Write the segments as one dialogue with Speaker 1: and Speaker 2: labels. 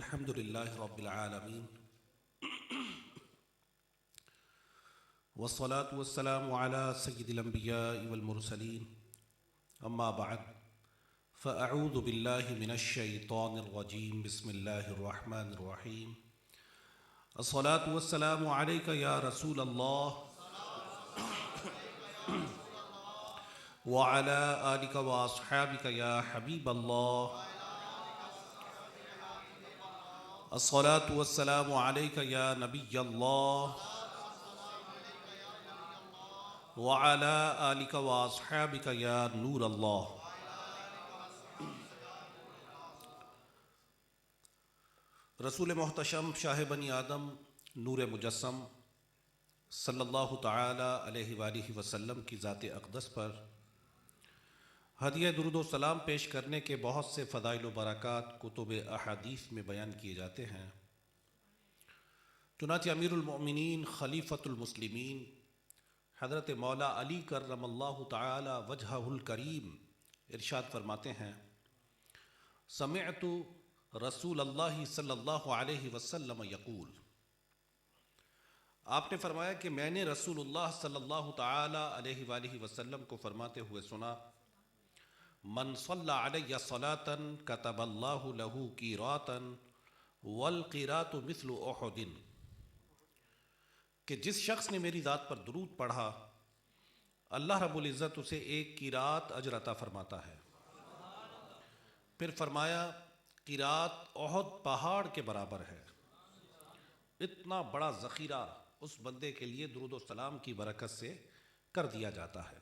Speaker 1: الحمد للہ رب العالمین والصلاة والسلام على سید الانبیاء والمرسلین اما بعد فاعوذ باللہ من الشیطان الرجیم بسم اللہ الرحمن الرحیم الصلاة والسلام علیک یا رسول اللہ وعلى آلک واصحابک یا حبیب اللہ الصلاة والسلام علیک یا نبی اللہ وعلى آلک واصحابک یا نور اللہ۔ رسول محتشم شاہ بنی آدم نور مجسم صلی اللہ تعالی علیہ وآلہ وسلم کی ذات اقدس پر ہدیہ درود و سلام پیش کرنے کے بہت سے فضائل و برکات کتب احادیث میں بیان کیے جاتے ہیں۔ چنانچہ امیر المؤمنین خلیفۃ المسلمین حضرت مولا علی کرم اللہ تعالی وجہہ الکریم ارشاد فرماتے ہیں، سمعت رسول اللہ صلی اللہ علیہ وسلم یقول، آپ نے فرمایا کہ میں نے رسول اللہ صلی اللہ تعالی علیہ وآلہ وسلم کو فرماتے ہوئے سنا، من صلی علی صلاۃ کتب اللہ لہ قیراطا والقیراط مثل احد، کہ جس شخص نے میری ذات پر درود پڑھا اللہ رب العزت اسے ایک قیراط اجر عطا فرماتا ہے۔ پھر فرمایا قیراط احد پہاڑ کے برابر ہے۔ اتنا بڑا ذخیرہ اس بندے کے لیے درود و سلام کی برکت سے کر دیا جاتا ہے۔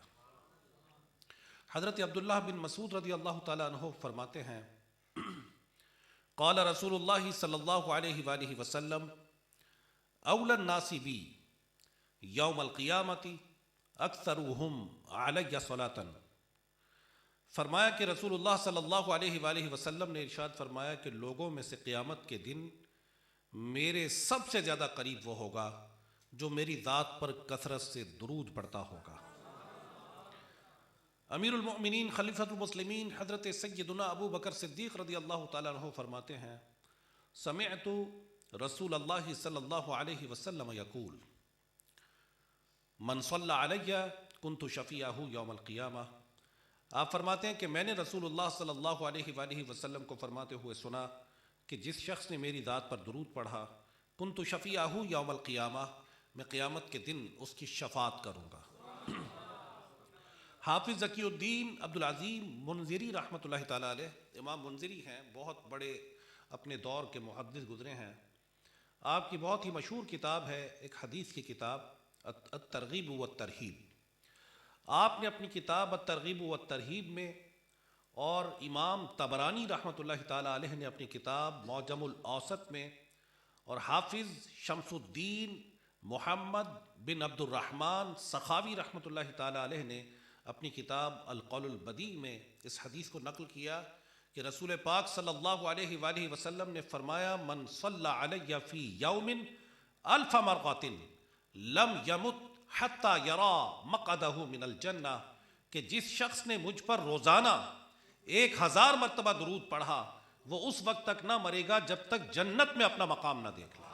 Speaker 1: حضرت عبداللہ بن مسعود رضی اللہ تعالیٰ عنہ فرماتے ہیں، قال رسول اللہ صلی اللہ علیہ وآلہ وسلم، اولی الناس بی یوم القیامت اکثرهم علی صلاۃ، فرمایا کہ رسول اللہ صلی اللہ علیہ وآلہ وسلم نے ارشاد فرمایا کہ لوگوں میں سے قیامت کے دن میرے سب سے زیادہ قریب وہ ہوگا جو میری ذات پر کثرت سے درود پڑھتا ہوگا۔ امیر المؤمنین خلیفۃ المسلمین حضرت سیدنا ابو بکر صدیق رضی اللہ تعالیٰ عنہ فرماتے ہیں، سمعت رسول اللہ صلی اللہ علیہ وسلم یقول، من صلی علی کنت شفیعہ یوم القیامہ۔ آپ فرماتے ہیں کہ میں نے رسول اللہ صلی اللہ علیہ وآلہ وسلم کو فرماتے ہوئے سنا کہ جس شخص نے میری ذات پر درود پڑھا کنت شفیعہ یوم القیامہ، میں قیامت کے دن اس کی شفاعت کروں گا۔ حافظ ذکی الدین عبدالعظیم منذری رحمۃ اللہ تعالیٰ علیہ، امام منذری ہیں، بہت بڑے اپنے دور کے محدث گزرے ہیں۔ آپ کی بہت ہی مشہور کتاب ہے ایک حدیث کی کتاب الترغیب والترہیب۔ آپ نے اپنی کتاب الترغیب والترہیب میں، اور امام طبرانی رحمۃ اللہ تعالیٰ علیہ نے اپنی کتاب معجم الاوسط میں، اور حافظ شمس الدین محمد بن عبد الرحمن سخاوی رحمۃ اللہ تعالیٰ علیہ نے اپنی کتاب القول البدیع میں اس حدیث کو نقل کیا کہ رسول پاک صلی اللہ علیہ وآلہ وسلم نے فرمایا، من صلی علی فی یوم الف مرۃ لم یمت حتی یری مقعدہ من الجنہ، کہ جس شخص نے مجھ پر روزانہ 1000 مرتبہ درود پڑھا وہ اس وقت تک نہ مرے گا جب تک جنت میں اپنا مقام نہ دیکھ لے۔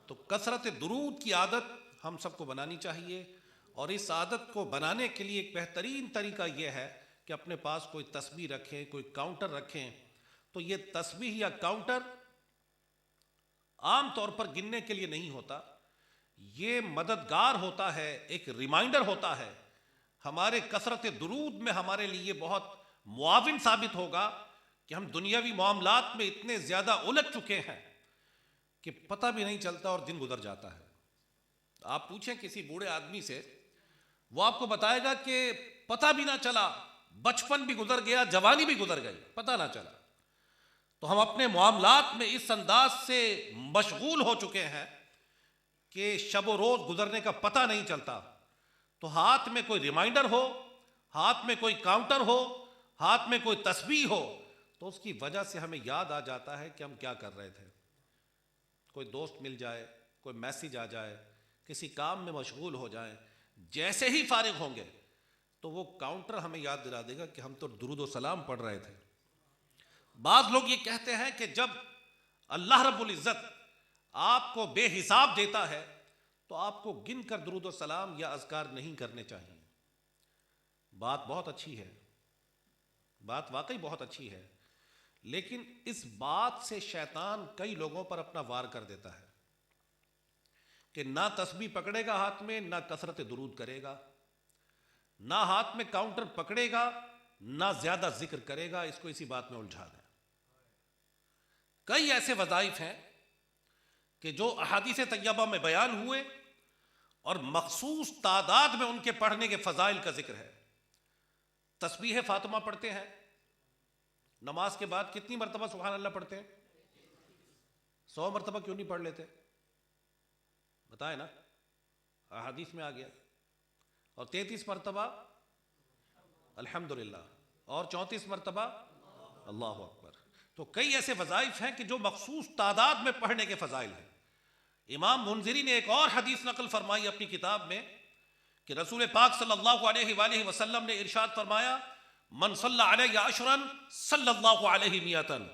Speaker 1: تو کثرت درود کی عادت ہم سب کو بنانی چاہیے، اور اس عادت کو بنانے کے لیے ایک بہترین طریقہ یہ ہے کہ اپنے پاس کوئی تسبیح رکھیں، کوئی کاؤنٹر رکھیں۔ تو یہ تسبیح یا کاؤنٹر عام طور پر گننے کے لیے نہیں ہوتا، یہ مددگار ہوتا ہے، ایک ریمائنڈر ہوتا ہے، ہمارے کثرت درود میں ہمارے لیے بہت معاون ثابت ہوگا کہ ہم دنیاوی معاملات میں اتنے زیادہ الجھ چکے ہیں کہ پتہ بھی نہیں چلتا اور دن گزر جاتا ہے۔ آپ پوچھیں کسی بوڑھے آدمی سے، وہ آپ کو بتائے گا کہ پتہ بھی نہ چلا، بچپن بھی گزر گیا، جوانی بھی گزر گئی، پتہ نہ چلا۔ تو ہم اپنے معاملات میں اس انداز سے مشغول ہو چکے ہیں کہ شب و روز گزرنے کا پتہ نہیں چلتا۔ تو ہاتھ میں کوئی ریمائنڈر ہو، ہاتھ میں کوئی کاؤنٹر ہو، ہاتھ میں کوئی تسبیح ہو، تو اس کی وجہ سے ہمیں یاد آ جاتا ہے کہ ہم کیا کر رہے تھے۔ کوئی دوست مل جائے، کوئی میسیج آ جائے، کسی کام میں مشغول ہو جائیں، جیسے ہی فارغ ہوں گے تو وہ کاؤنٹر ہمیں یاد دلا دے گا کہ ہم تو درود و سلام پڑھ رہے تھے۔ بعض لوگ یہ کہتے ہیں کہ جب اللہ رب العزت آپ کو بے حساب دیتا ہے تو آپ کو گن کر درود و سلام یا اذکار نہیں کرنے چاہیے۔ بات بہت اچھی ہے، بات واقعی بہت اچھی ہے، لیکن اس بات سے شیطان کئی لوگوں پر اپنا وار کر دیتا ہے کہ نہ تسبیح پکڑے گا ہاتھ میں، نہ کثرت درود کرے گا، نہ ہاتھ میں کاؤنٹر پکڑے گا، نہ زیادہ ذکر کرے گا، اس کو اسی بات میں الجھا دیں۔ کئی ایسے وظائف ہیں کہ جو احادیث طیبہ میں بیان ہوئے اور مخصوص تعداد میں ان کے پڑھنے کے فضائل کا ذکر ہے۔ تسبیح فاطمہ پڑھتے ہیں، نماز کے بعد کتنی مرتبہ سبحان اللہ پڑھتے ہیں؟ 100 مرتبہ کیوں نہیں پڑھ لیتے؟ بتائیں نا، احادیث میں آ گیا۔ اور 33 مرتبہ الحمدللہ، اور 34 مرتبہ اللہ اکبر۔ تو کئی ایسے وظائف ہیں کہ جو مخصوص تعداد میں پڑھنے کے فضائل ہیں۔ امام منذری نے ایک اور حدیث نقل فرمائی اپنی کتاب میں کہ رسول پاک صلی اللہ علیہ وآلہ وسلم نے ارشاد فرمایا، من صلی علیہ عشرا صلی اللہ علیہ میتن،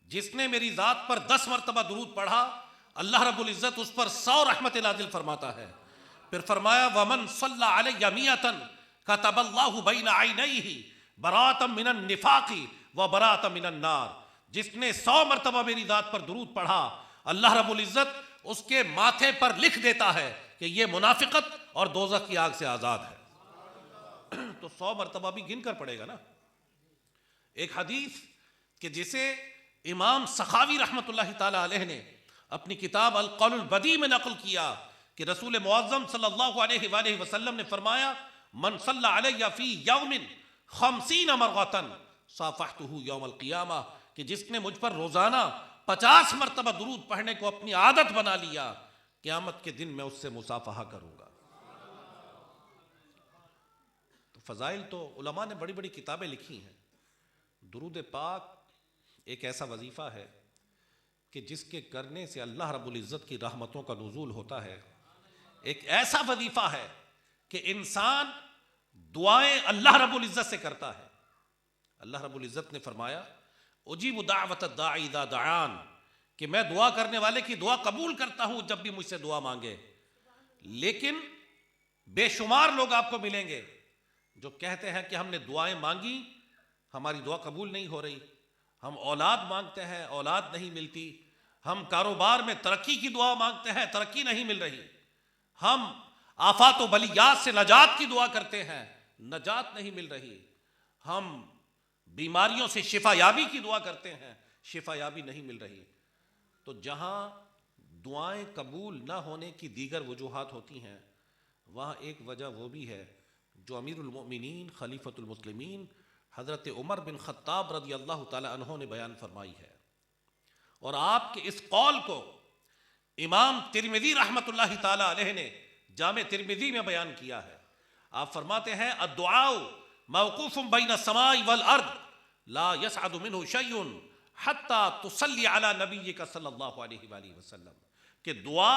Speaker 1: جس نے میری ذات پر 10 مرتبہ درود پڑھا اللہ رب العزت اس پر 100 رحمت نازل فرماتا ہے۔ پھر فرمایا ومن صلی علیہ میتن کتب اللہ بین عینیہ براۃ من النفاق وبراۃ من النار، جس نے 100 مرتبہ میری ذات پر درود پڑھا اللہ رب العزت اس کے ماتھے پر لکھ دیتا ہے کہ یہ منافقت اور دوزخ کی آگ سے آزاد ہے۔ تو 100 مرتبہ بھی گن کر پڑے گا نا۔ ایک حدیث کہ جسے امام سخاوی رحمۃ اللہ تعالی علیہ نے اپنی کتاب القول البدیع میں نقل کیا کہ رسول معظم صلی اللہ علیہ وآلہ وسلم نے فرمایا، من صلی علیہ فی یوم 50 مرۃ صافحتہ یوم القیامہ، کہ جس نے مجھ پر روزانہ 50 مرتبہ درود پڑھنے کو اپنی عادت بنا لیا، قیامت کے دن میں اس سے مصافحہ کروں گا۔ تو فضائل تو علماء نے بڑی بڑی کتابیں لکھی ہیں۔ درود پاک ایک ایسا وظیفہ ہے کہ جس کے کرنے سے اللہ رب العزت کی رحمتوں کا نزول ہوتا ہے۔ ایک ایسا وظیفہ ہے کہ انسان دعائیں اللہ رب العزت سے کرتا ہے۔ اللہ رب العزت نے فرمایا اجیب دعوت الداعی اذا دعان، کہ میں دعا کرنے والے کی دعا قبول کرتا ہوں جب بھی مجھ سے دعا مانگے۔ لیکن بے شمار لوگ آپ کو ملیں گے جو کہتے ہیں کہ ہم نے دعائیں مانگی، ہماری دعا قبول نہیں ہو رہی، ہم اولاد مانگتے ہیں اولاد نہیں ملتی، ہم کاروبار میں ترقی کی دعا مانگتے ہیں ترقی نہیں مل رہی، ہم آفات و بلیات سے نجات کی دعا کرتے ہیں نجات نہیں مل رہی، ہم بیماریوں سے شفا یابی کی دعا کرتے ہیں شفا یابی نہیں مل رہی۔ تو جہاں دعائیں قبول نہ ہونے کی دیگر وجوہات ہوتی ہیں، وہاں ایک وجہ وہ بھی ہے جو امیر المؤمنین خلیفۃ المسلمین حضرت عمر بن خطاب رضی اللہ تعالی عنہ نے بیان فرمائی ہے، اور آپ کے اس قول کو امام ترمذی رحمۃ اللہ تعالی علیہ نے جامع ترمذی میں بیان کیا ہے۔ آپ فرماتے ہیں الدعاء موقوف بین السماء والارض لا يصعد منه شيء حتى تصلی علی نبیک صلی اللہ علیہ وآلہ وسلم، کہ دعا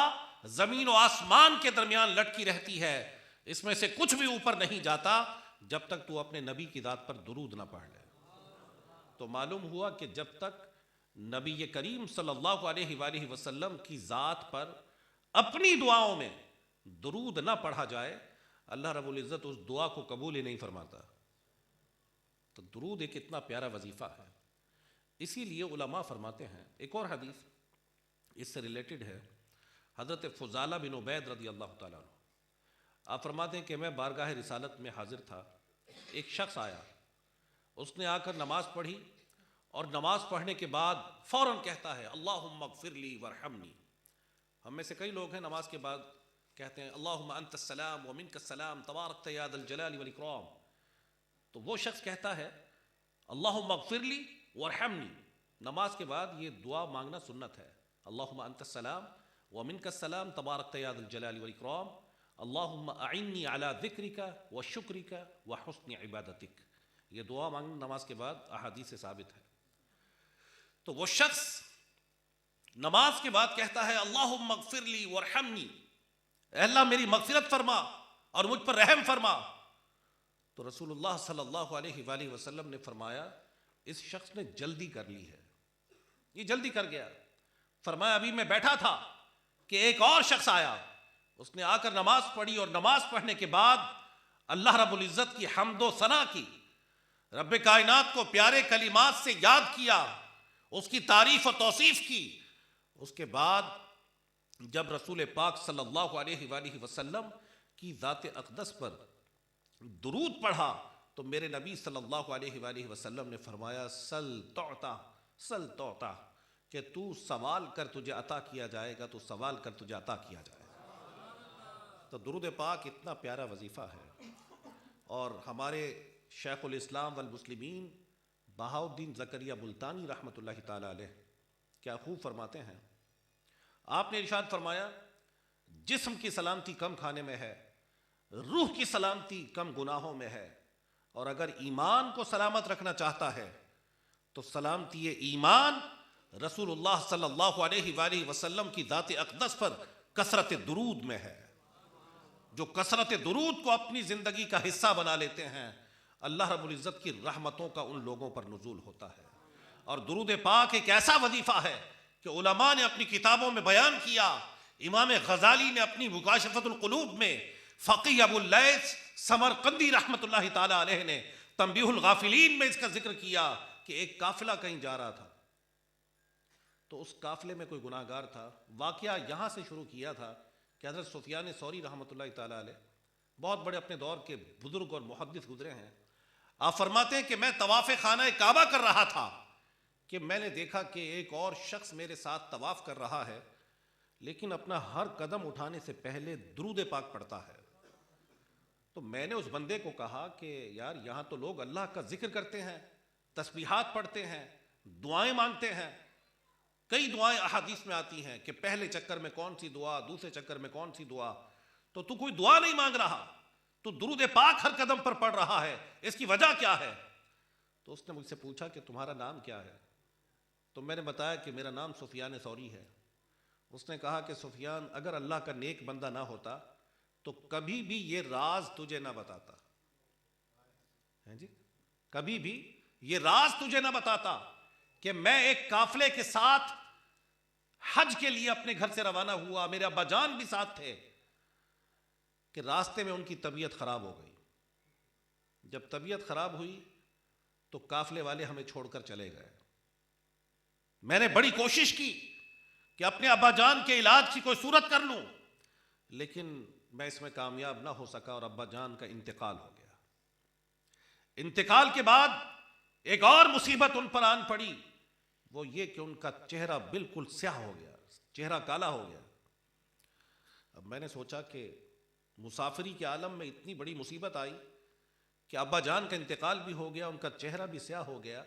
Speaker 1: زمین و آسمان کے درمیان لٹکی رہتی ہے، اس میں سے کچھ بھی اوپر نہیں جاتا جب تک تو اپنے نبی کی ذات پر درود نہ پڑھ لے۔ تو معلوم ہوا کہ جب تک نبی کریم صلی اللہ علیہ وآلہ وسلم کی ذات پر اپنی دعاؤں میں درود نہ پڑھا جائے، اللہ رب العزت اس دعا کو قبول ہی نہیں فرماتا۔ تو درود ایک اتنا پیارا وظیفہ ہے، اسی لیے علماء فرماتے ہیں۔ ایک اور حدیث اس سے ریلیٹڈ ہے، حضرت فضالہ بن عبید رضی اللہ تعالیٰ عنہ، آپ فرماتے ہیں کہ میں بارگاہ رسالت میں حاضر تھا، ایک شخص آیا، اس نے آ کر نماز پڑھی، اور نماز پڑھنے کے بعد فوراً کہتا ہے اللہم اغفر لی وارحمنی۔ ہم میں سے کئی لوگ ہیں نماز کے بعد کہتے ہیں اللہم انت السلام ومنک السلام تبارکت یا ذا الجلال والاکرام۔ تو وہ شخص کہتا ہے اللہم اغفر لی وارحمنی، نماز کے بعد یہ دعا مانگنا سنت ہے، اللہم انت السلام ومنک السلام تبارکت یا ذا الجلال والاکرام، اللہم اعنی علی ذکرک وشکرک وحسن عبادتک۔ یہ دعا مانگنا نماز کے بعد احادیث سے ثابت ہے۔ تو وہ شخص نماز کے بعد کہتا ہے اللہم اغفر لی وارحمنی، اے اللہ میری مغفرت فرما اور مجھ پر رحم فرما۔ تو رسول اللہ صلی اللہ علیہ وآلہ وسلم نے فرمایا اس شخص نے جلدی کر لی ہے، یہ جلدی کر گیا۔ فرمایا ابھی میں بیٹھا تھا کہ ایک اور شخص آیا، اس نے آ کر نماز پڑھی، اور نماز پڑھنے کے بعد اللہ رب العزت کی حمد و ثنا کی، رب کائنات کو پیارے کلمات سے یاد کیا، اس کی تعریف و توصیف کی۔ اس کے بعد جب رسول پاک صلی اللہ علیہ وآلہ وسلم کی ذات اقدس پر درود پڑھا تو میرے نبی صلی اللہ علیہ وآلہ وسلم نے فرمایا سل تعطا، سل تعطا، کہ تو سوال کر تجھے عطا کیا جائے گا، تو سوال کر تجھے عطا کیا جائے گا۔ تو درود پاک اتنا پیارا وظیفہ ہے، اور ہمارے شیخ الاسلام والمسلمین بہاؤالدین زکریا ملتانی رحمۃ اللہ تعالی علیہ کیا خوب فرماتے ہیں۔ آپ نے ارشاد فرمایا جسم کی سلامتی کم کھانے میں ہے، روح کی سلامتی کم گناہوں میں ہے، اور اگر ایمان کو سلامت رکھنا چاہتا ہے تو سلامتی ایمان رسول اللہ صلی اللہ علیہ وآلہ وسلم کی ذات اقدس پر کثرت درود میں ہے۔ جو کثرت درود کو اپنی زندگی کا حصہ بنا لیتے ہیں، اللہ رب العزت کی رحمتوں کا ان لوگوں پر نزول ہوتا ہے۔ اور درود پاک ایک ایسا وظیفہ ہے کہ علماء نے اپنی کتابوں میں بیان کیا، امام غزالی نے اپنی مکاشفۃ القلوب میں، فقیہ ابو اللیث سمرقندی رحمۃ اللہ تعالی علیہ نے تنبیہ الغافلین میں اس کا ذکر کیا کہ ایک قافلہ کہیں جا رہا تھا، تو اس قافلے میں کوئی گناہ گار تھا۔ واقعہ یہاں سے شروع کیا تھا کہ حضرت سفیان ثوری رحمۃ اللہ تعالی علیہ بہت بڑے اپنے دور کے بزرگ اور محدث گزرے ہیں۔ آپ فرماتے ہیں کہ میں طواف خانہ کعبہ کر رہا تھا کہ میں نے دیکھا کہ ایک اور شخص میرے ساتھ طواف کر رہا ہے، لیکن اپنا ہر قدم اٹھانے سے پہلے درود پاک پڑھتا ہے۔ تو میں نے اس بندے کو کہا کہ یار یہاں تو لوگ اللہ کا ذکر کرتے ہیں، تسبیحات پڑھتے ہیں، دعائیں مانگتے ہیں، کئی دعائیں احادیث میں آتی ہیں کہ پہلے چکر میں کون سی دعا، دوسرے چکر میں کون سی دعا، تو کوئی دعا نہیں مانگ رہا، تو درود پاک ہر قدم پر پڑھ رہا ہے، اس کی وجہ کیا ہے؟ تو اس نے مجھ سے پوچھا کہ تمہارا نام کیا ہے؟ تو میں نے بتایا کہ میرا نام سفیان ثوری ہے۔ اس نے کہا کہ سفیان، اگر اللہ کا نیک بندہ نہ ہوتا تو کبھی بھی یہ راز تجھے نہ بتاتا، جی کبھی بھی یہ راز تجھے نہ بتاتا کہ میں ایک قافلے کے ساتھ حج کے لیے اپنے گھر سے روانہ ہوا، میرے ابا جان بھی ساتھ تھے، کہ راستے میں ان کی طبیعت خراب ہو گئی۔ جب طبیعت خراب ہوئی تو قافلے والے ہمیں چھوڑ کر چلے گئے۔ میں نے بڑی کوشش کی کہ اپنے ابا جان کے علاج کی کوئی صورت کر لوں، لیکن میں اس میں کامیاب نہ ہو سکا، اور ابا جان کا انتقال ہو گیا۔ انتقال کے بعد ایک اور مصیبت ان پر آن پڑی، وہ یہ کہ ان کا چہرہ بالکل سیاہ ہو گیا، چہرہ کالا ہو گیا۔ اب میں نے سوچا کہ مسافری کے عالم میں اتنی بڑی مصیبت آئی کہ ابا جان کا انتقال بھی ہو گیا، ان کا چہرہ بھی سیاہ ہو گیا،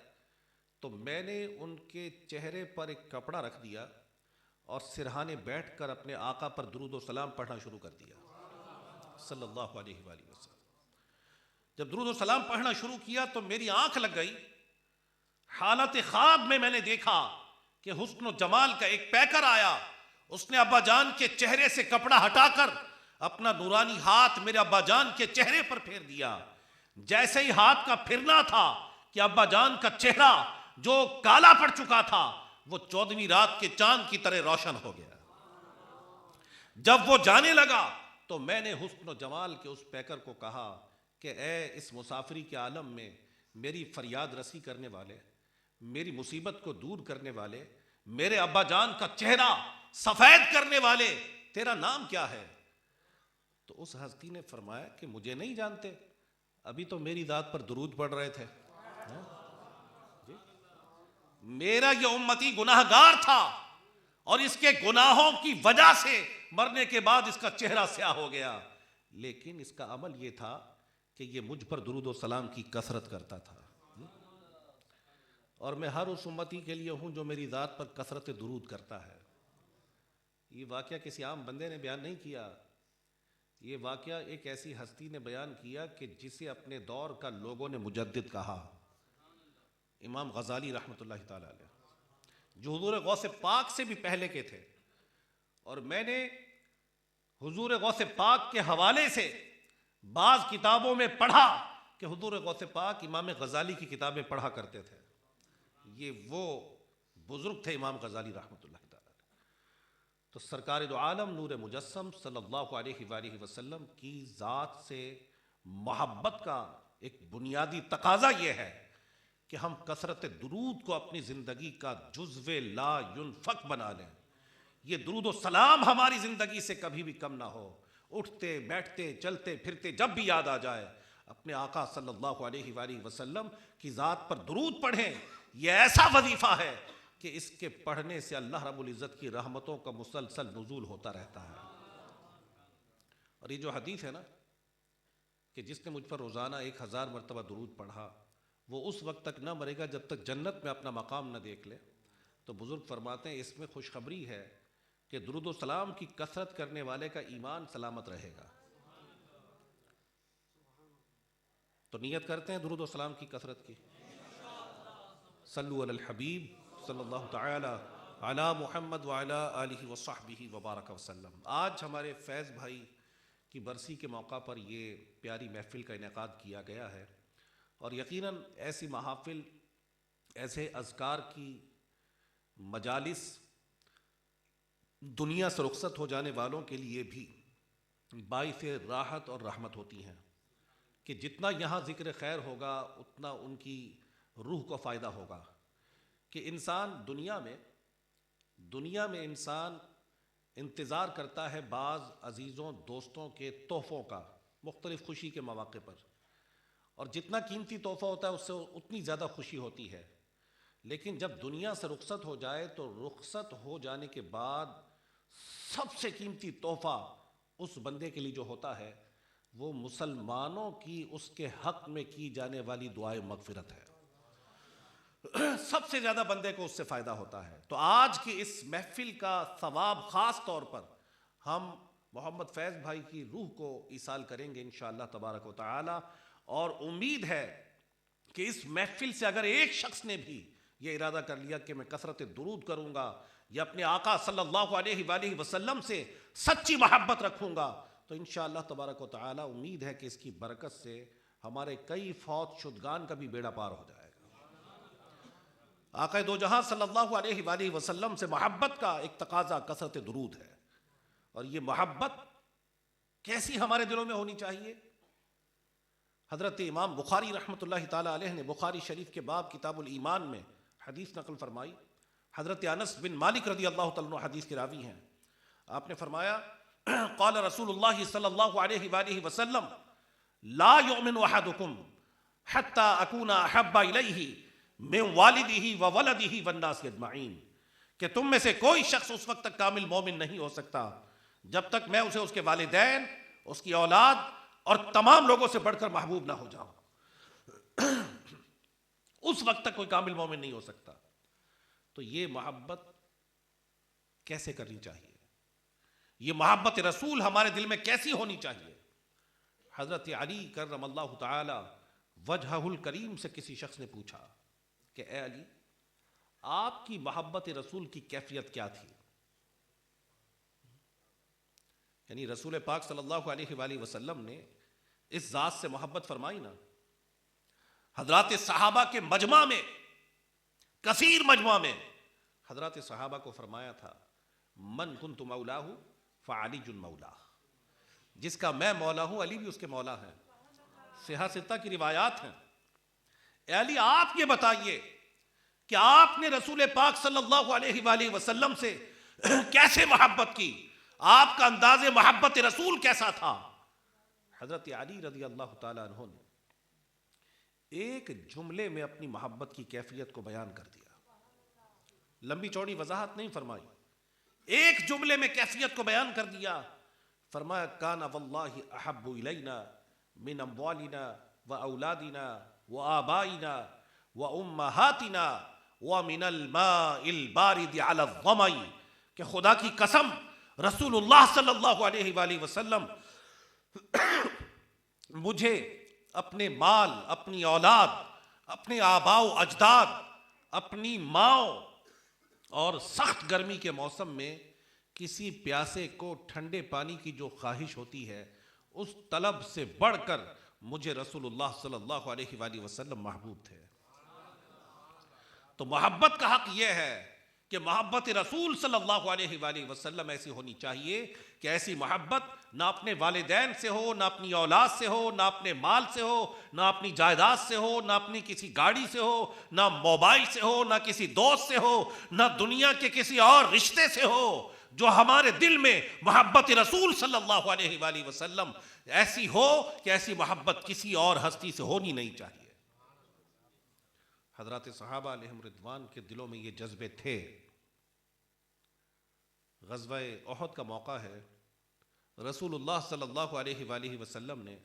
Speaker 1: تو میں نے ان کے چہرے پر ایک کپڑا رکھ دیا اور سرہانے بیٹھ کر اپنے آقا پر درود و سلام پڑھنا شروع کر دیا صلی اللہ علیہ وآلہ وسلم۔ جب درود و سلام پڑھنا شروع کیا تو میری آنکھ لگ گئی۔ حالت خواب میں نے دیکھا کہ حسن و جمال کا ایک پیکر آیا، اس نے ابا جان کے چہرے سے کپڑا ہٹا کر اپنا نورانی ہاتھ میرے ابا جان کے چہرے پر پھیر دیا۔ جیسے ہی ہاتھ کا پھرنا تھا کہ ابا جان کا چہرہ جو کالا پڑ چکا تھا وہ 14ویں رات کے چاند کی طرح روشن ہو گیا۔ جب وہ جانے لگا تو میں نے حسن و جمال کے اس پیکر کو کہا کہ اے اس مسافری کے عالم میں میری فریاد رسی کرنے والے، میری مصیبت کو دور کرنے والے، میرے ابا جان کا چہرہ سفید کرنے والے، تیرا نام کیا ہے؟ تو اس ہستی نے فرمایا کہ مجھے نہیں جانتے، ابھی تو میری ذات پر درود پڑھ رہے تھے۔ میرا یہ امتی گناہ گار تھا، اور اس کے گناہوں کی وجہ سے مرنے کے بعد اس کا چہرہ سیاہ ہو گیا، لیکن اس کا عمل یہ تھا کہ یہ مجھ پر درود و سلام کی کثرت کرتا تھا۔ اور میں ہر اس امتی کے لیے ہوں جو میری ذات پر کثرت درود کرتا ہے۔ یہ واقعہ کسی عام بندے نے بیان نہیں کیا، یہ واقعہ ایک ایسی ہستی نے بیان کیا کہ جسے اپنے دور کا لوگوں نے مجدد کہا، امام غزالی رحمۃ اللہ تعالی علیہ، جو حضور غوث پاک سے بھی پہلے کے تھے۔ اور میں نے حضور غوث پاک کے حوالے سے بعض کتابوں میں پڑھا کہ حضور غوث پاک امام غزالی کی کتابیں پڑھا کرتے تھے۔ یہ وہ بزرگ تھے امام غزالی رحمۃ اللہ تعالی علیہ۔ تو سرکار دو عالم نور مجسم صلی اللہ علیہ وآلہ وسلم کی ذات سے محبت کا ایک بنیادی تقاضا یہ ہے کہ ہم کثرت درود کو اپنی زندگی کا جزو لا ينفق بنا لیں۔ یہ درود و سلام ہماری زندگی سے کبھی بھی کم نہ ہو، اٹھتے بیٹھتے چلتے پھرتے جب بھی یاد آ جائے اپنے آقا صلی اللہ علیہ وآلہ وسلم کی ذات پر درود پڑھیں۔ یہ ایسا وظیفہ ہے کہ اس کے پڑھنے سے اللہ رب العزت کی رحمتوں کا مسلسل نزول ہوتا رہتا ہے۔ اور یہ جو حدیث ہے نا کہ جس نے مجھ پر روزانہ 1000 مرتبہ درود پڑھا وہ اس وقت تک نہ مرے گا جب تک جنت میں اپنا مقام نہ دیکھ لے۔ تو بزرگ فرماتے ہیں اس میں خوشخبری ہے کہ درود و سلام کی کثرت کرنے والے کا ایمان سلامت رہے گا۔ تو نیت کرتے ہیں درود و سلام کی کثرت کی۔ صلو علی الحبیب صلی اللہ تعالی علی محمد وعلی آلہ وصحبہ وبارک وسلم۔ آج ہمارے فیض بھائی کی برسی کے موقع پر یہ پیاری محفل کا انعقاد کیا گیا ہے، اور یقیناً ایسی محافل، ایسے اذکار کی مجالس دنیا سے رخصت ہو جانے والوں کے لیے بھی باعث راحت اور رحمت ہوتی ہیں کہ جتنا یہاں ذکر خیر ہوگا اتنا ان کی روح کو فائدہ ہوگا۔ کہ انسان دنیا میں انسان انتظار کرتا ہے بعض عزیزوں دوستوں کے تحفوں کا مختلف خوشی کے مواقع پر، اور جتنا قیمتی تحفہ ہوتا ہے اس سے اتنی زیادہ خوشی ہوتی ہے۔ لیکن جب دنیا سے رخصت ہو جائے تو رخصت ہو جانے کے بعد سب سے قیمتی تحفہ اس بندے کے لیے جو ہوتا ہے وہ مسلمانوں کی اس کے حق میں کی جانے والی دعائے مغفرت ہے۔ سب سے زیادہ بندے کو اس سے فائدہ ہوتا ہے۔ تو آج کی اس محفل کا ثواب خاص طور پر ہم محمد فیض بھائی کی روح کو ایصال کریں گے انشاءاللہ تبارک و تعالی، اور امید ہے کہ اس محفل سے اگر ایک شخص نے بھی یہ ارادہ کر لیا کہ میں کثرت درود کروں گا یا اپنے آقا صلی اللہ علیہ وآلہ وسلم سے سچی محبت رکھوں گا، تو انشاءاللہ تبارک و تعالی امید ہے کہ اس کی برکت سے ہمارے کئی فوت شدگان کا بھی بیڑا پار ہو جائے گا۔ آقا دو جہاں صلی اللہ علیہ وآلہ وسلم سے محبت کا ایک تقاضا کثرت درود ہے، اور یہ محبت کیسی ہمارے دلوں میں ہونی چاہیے؟ حضرت امام بخاری رحمۃ اللہ تعالی علیہ نے بخاری شریف کے باب کتاب الایمان میں حدیث نقل فرمائی۔ حضرت انس بن مالک رضی اللہ تعالیٰ عنہ حدیث کے راوی ہیں۔ آپ نے فرمایا قال رسول اللہ صلی اللہ علیہ وآلہ وسلم لا یؤمن احدکم حتی اکون احب الیہ من والدہ وولدہ والناس اجمعین، کہ تم میں سے کوئی شخص اس وقت تک کامل مومن نہیں ہو سکتا جب تک میں اسے اس کے والدین، اس کی اولاد اور تمام لوگوں سے بڑھ کر محبوب نہ ہو جاؤں۔ اس وقت تک کوئی کامل مومن نہیں ہو سکتا۔ تو یہ محبت کیسے کرنی چاہیے؟ یہ محبت رسول ہمارے دل میں کیسی ہونی چاہیے؟ حضرت علی کرم اللہ تعالی وجہہ الکریم سے کسی شخص نے پوچھا کہ اے علی، آپ کی محبت رسول کی کیفیت کیا تھی؟ یعنی رسول پاک صلی اللہ علیہ وآلہ وسلم نے اس ذات سے محبت فرمائی نا۔ حضرات صحابہ کے مجمع میں، کثیر مجمع میں، حضرات صحابہ کو فرمایا تھا من کنت مولاہ فعلی مولاہ، جس کا میں مولا ہوں علی بھی اس کے مولا ہیں۔ صحیح ستہ کی روایات ہیں۔ اے علی، آپ یہ بتائیے کہ آپ نے رسول پاک صلی اللہ علیہ وآلہ وسلم سے کیسے محبت کی؟ آپ کا انداز محبت رسول کیسا تھا؟ حضرت علی رضی اللہ تعالیٰ عنہ نے ایک جملے میں اپنی محبت کی کیفیت کو بیان کر دیا، لمبی چوڑی وضاحت نہیں فرمائی، ایک جملے میں کیفیت کو بیان کر دیا۔ فرمایا کان واللہ احب الینا من اموالنا واولادنا وآبائنا وامہاتنا ومن الماء البارد علی الظمأ، کہ خدا کی قسم رسول اللہ صلی اللہ علیہ وآلہ وسلم مجھے اپنے مال، اپنی اولاد، اپنے آباء و اجداد، اپنی ماں اور سخت گرمی کے موسم میں کسی پیاسے کو ٹھنڈے پانی کی جو خواہش ہوتی ہے اس طلب سے بڑھ کر مجھے رسول اللہ صلی اللہ علیہ وآلہ وسلم محبوب تھے۔ تو محبت کا حق یہ ہے کہ محبت رسول صلی اللہ علیہ وآلہ وسلم ایسی ہونی چاہیے کہ ایسی محبت نہ اپنے والدین سے ہو، نہ اپنی اولاد سے ہو، نہ اپنے مال سے ہو، نہ اپنی جائیداد سے ہو، نہ اپنی کسی گاڑی سے ہو، نہ موبائل سے ہو، نہ کسی دوست سے ہو، نہ دنیا کے کسی اور رشتے سے ہو. جو ہمارے دل میں محبت رسول صلی اللہ علیہ وآلہ وسلم ایسی ہو کہ ایسی محبت کسی اور ہستی سے ہونی نہیں چاہیے. حضرات صحابہ علیہم رضوان کے دلوں میں یہ جذبے تھے. غزوہ احد کا موقع ہے. رسول اللہ صلی اللہ علیہ وآلہ وسلم نے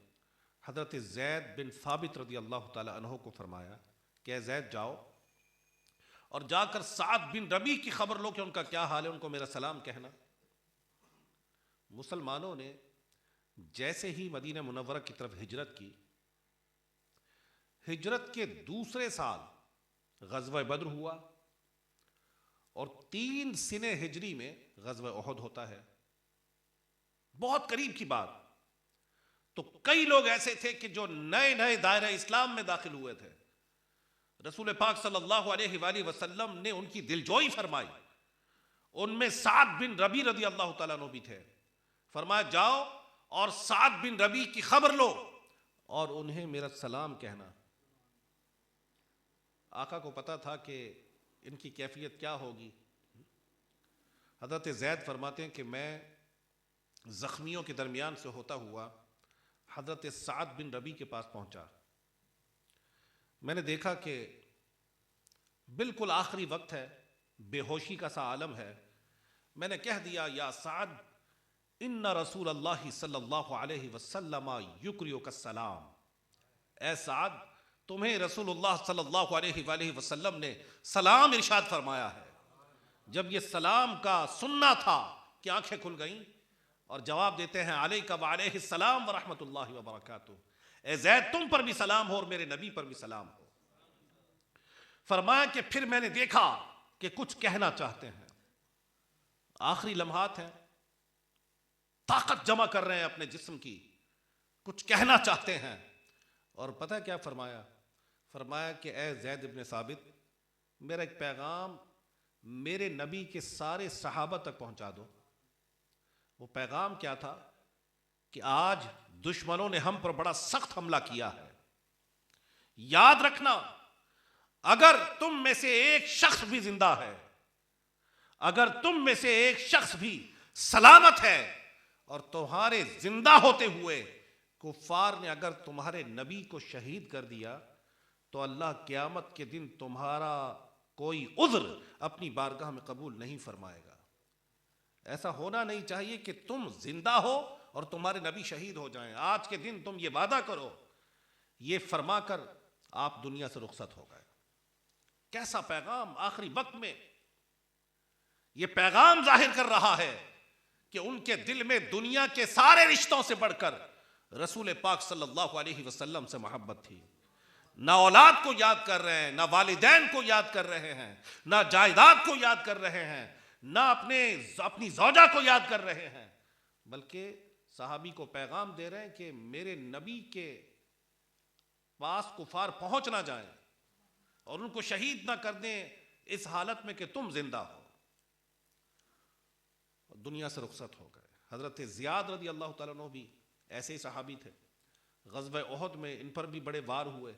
Speaker 1: حضرت زید بن ثابت رضی اللہ تعالی عنہ کو فرمایا کہ اے زید جاؤ اور جا کر سعد بن ربیع کی خبر لو کہ ان کا کیا حال ہے، ان کو میرا سلام کہنا. مسلمانوں نے جیسے ہی مدینہ منورہ کی طرف ہجرت کی، ہجرت کے دوسرے سال غزوہ بدر ہوا اور 3 سنہ ہجری میں غزوہ احد ہوتا ہے. بہت قریب کی بات. تو کئی لوگ ایسے تھے کہ جو نئے نئے دائرہ اسلام میں داخل ہوئے تھے. رسول پاک صلی اللہ علیہ وآلہ وسلم نے ان کی دلجوئی فرمائی. ان میں سعد بن ربیع رضی اللہ تعالیٰ عنہ بھی تھے. فرمایا جاؤ اور سعد بن ربیع کی خبر لو اور انہیں میرا سلام کہنا. آقا کو پتا تھا کہ ان کی کیفیت کیا ہوگی. حضرت زید فرماتے ہیں کہ میں زخمیوں کے درمیان سے ہوتا ہوا حضرت سعد بن ربیع کے پاس پہنچا. میں نے دیکھا کہ بالکل آخری وقت ہے، بے ہوشی کا سا عالم ہے. میں نے کہہ دیا یا سعد ان رسول اللہ صلی اللہ علیہ وسلم یقرئک السلام. اے سعد تمہیں رسول اللہ صلی اللہ علیہ وآلہ وسلم نے سلام ارشاد فرمایا ہے. جب یہ سلام کا سننا تھا کہ آنکھیں کھل گئیں اور جواب دیتے ہیں علیک وعلیہ السلام ورحمۃ اللہ وبرکاتہ. اے زید تم پر بھی سلام ہو اور میرے نبی پر بھی سلام ہو. فرمایا کہ پھر میں نے دیکھا کہ کچھ کہنا چاہتے ہیں، آخری لمحات ہیں، طاقت جمع کر رہے ہیں اپنے جسم کی، کچھ کہنا چاہتے ہیں. اور پتہ کیا فرمایا؟ فرمایا کہ اے زید ابن ثابت میرا ایک پیغام میرے نبی کے سارے صحابہ تک پہنچا دو. وہ پیغام کیا تھا کہ آج دشمنوں نے ہم پر بڑا سخت حملہ کیا ہے. یاد رکھنا اگر تم میں سے ایک شخص بھی زندہ ہے، اگر تم میں سے ایک شخص بھی سلامت ہے اور تمہارے زندہ ہوتے ہوئے کفار نے اگر تمہارے نبی کو شہید کر دیا تو اللہ قیامت کے دن تمہارا کوئی عذر اپنی بارگاہ میں قبول نہیں فرمائے گا. ایسا ہونا نہیں چاہیے کہ تم زندہ ہو اور تمہارے نبی شہید ہو جائیں. آج کے دن تم یہ وعدہ کرو. یہ فرما کر آپ دنیا سے رخصت ہو گئے. کیسا پیغام آخری وقت میں یہ پیغام ظاہر کر رہا ہے کہ ان کے دل میں دنیا کے سارے رشتوں سے بڑھ کر رسول پاک صلی اللہ علیہ وسلم سے محبت تھی. نہ اولاد کو یاد کر رہے ہیں، نہ والدین کو یاد کر رہے ہیں، نہ جائیداد کو یاد کر رہے ہیں، نہ اپنی زوجہ کو یاد کر رہے ہیں، بلکہ صحابی کو پیغام دے رہے ہیں کہ میرے نبی کے پاس کفار پہنچ نہ جائیں اور ان کو شہید نہ کر دیں اس حالت میں کہ تم زندہ ہو. دنیا سے رخصت ہو گئے. حضرت زیاد رضی اللہ تعالیٰ عنہ بھی ایسے ہی صحابی تھے. غزوہ احد میں ان پر بھی بڑے وار ہوئے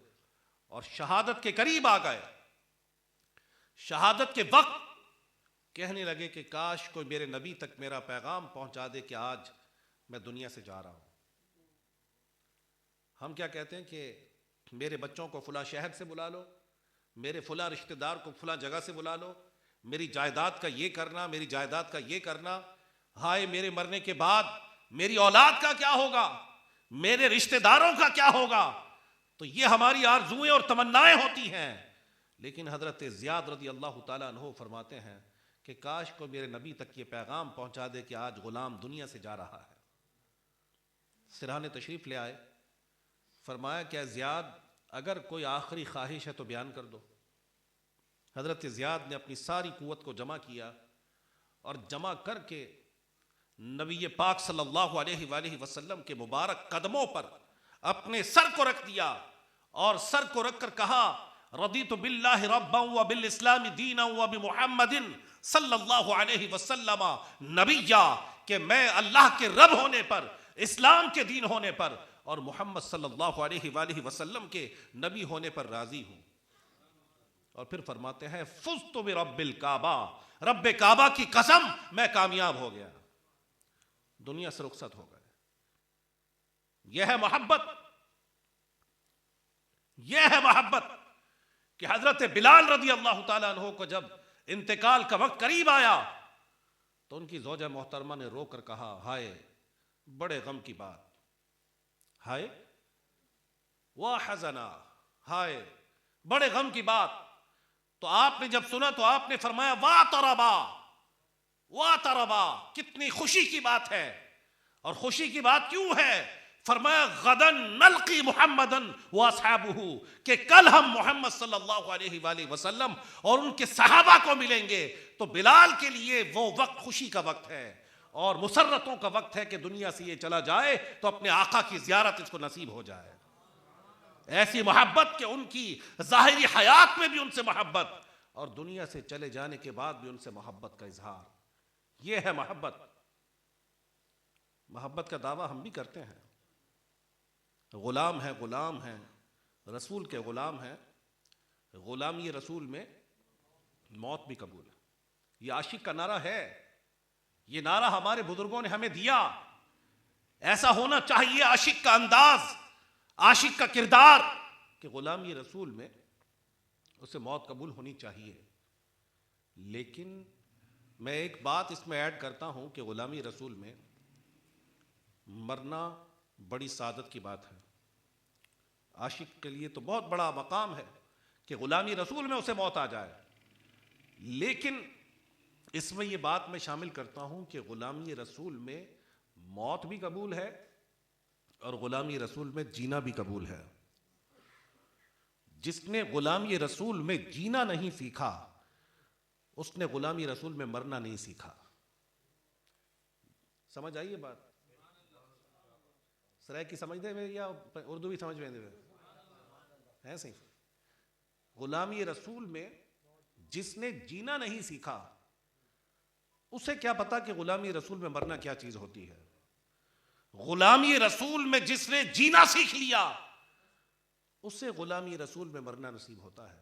Speaker 1: اور شہادت کے قریب آ گئے. شہادت کے وقت کہنے لگے کہ کاش کوئی میرے نبی تک میرا پیغام پہنچا دے کہ آج میں دنیا سے جا رہا ہوں. ہم کیا کہتے ہیں کہ میرے بچوں کو فلاں شہر سے بلا لو، میرے فلاں رشتہ دار کو فلاں جگہ سے بلا لو، میری جائیداد کا یہ کرنا، میری جائیداد کا یہ کرنا. ہائے میرے مرنے کے بعد میری اولاد کا کیا ہوگا، میرے رشتہ داروں کا کیا ہوگا. تو یہ ہماری آرزوئیں اور تمنائیں ہوتی ہیں. لیکن حضرت زیاد رضی اللہ تعالیٰ عنہ فرماتے ہیں کہ کاش کو میرے نبی تک یہ پیغام پہنچا دے کہ آج غلام دنیا سے جا رہا ہے. سرحان تشریف لے آئے. فرمایا کہ زیاد اگر کوئی آخری خواہش ہے تو بیان کر دو. حضرت زیاد نے اپنی ساری قوت کو جمع کیا اور جمع کر کے نبی پاک صلی اللہ علیہ وآلہ وسلم کے مبارک قدموں پر اپنے سر کو رکھ دیا اور سر کو رکھ کر کہا رضیت باللہ ربا وبالاسلام دینا وبمحمد صلی اللہ علیہ وسلم نبیا، کہ میں اللہ کے رب ہونے پر، اسلام کے دین ہونے پر اور محمد صلی اللہ علیہ وآلہ وسلم کے نبی ہونے پر راضی ہوں۔ اور پھر فرماتے ہیں فزت برب الکعبہ، رب کعبہ کی قسم میں کامیاب ہو گیا، دنیا سے رخصت ہو گئے۔ یہ ہے محبت، یہ ہے محبت کہ حضرت بلال رضی اللہ تعالیٰ عنہ کو جب انتقال کا وقت قریب آیا تو ان کی زوجہ محترمہ نے رو کر کہا ہائے بڑے غم کی بات، ہائے وحزنا، ہائے بڑے غم کی بات۔ تو آپ نے جب سنا تو آپ نے فرمایا واطربا، واطربا، کتنی خوشی کی بات ہے، اور خوشی کی بات کیوں ہے؟ فرمایا غدن نلقی محمدن واصحابہ، کہ کل ہم محمد صلی اللہ علیہ وآلہ وسلم اور ان کے صحابہ کو ملیں گے۔ تو بلال کے لیے وہ وقت خوشی کا وقت ہے اور مسرتوں کا وقت ہے کہ دنیا سے یہ چلا جائے تو اپنے آقا کی زیارت اس کو نصیب ہو جائے۔ ایسی محبت کہ ان کی ظاہری حیات میں بھی ان سے محبت اور دنیا سے چلے جانے کے بعد بھی ان سے محبت کا اظہار، یہ ہے محبت۔ محبت کا دعویٰ ہم بھی کرتے ہیں، غلام ہیں، غلام ہیں، رسول کے غلام ہیں، غلامی رسول میں موت بھی قبول ہے۔ یہ عاشق کا نعرہ ہے، یہ نعرہ ہمارے بزرگوں نے ہمیں دیا۔ ایسا ہونا چاہیے عاشق کا انداز، عاشق کا کردار کہ غلامی رسول میں اسے موت قبول ہونی چاہیے۔ لیکن میں ایک بات اس میں ایڈ کرتا ہوں کہ غلامی رسول میں مرنا بڑی سعادت کی بات ہے۔ عاشق کے لیے تو بہت بڑا مقام ہے کہ غلامی رسول میں اسے موت آ جائے، لیکن اس میں یہ بات میں شامل کرتا ہوں کہ غلامی رسول میں موت بھی قبول ہے اور غلامی رسول میں جینا بھی قبول ہے۔ جس نے غلامی رسول میں جینا نہیں سیکھا اس نے غلامی رسول میں مرنا نہیں سیکھا۔ سمجھ آئیے بات؟ سرائے کی سمجھ دے میں یا اردو بھی سمجھ میں دے ہے صحیح؟ غلامی رسول میں جس نے جینا نہیں سیکھا اسے کیا پتا کہ غلامی رسول میں مرنا کیا چیز ہوتی ہے۔ غلامی رسول میں جس نے جینا سیکھ لیا اسے غلامی رسول میں مرنا نصیب ہوتا ہے۔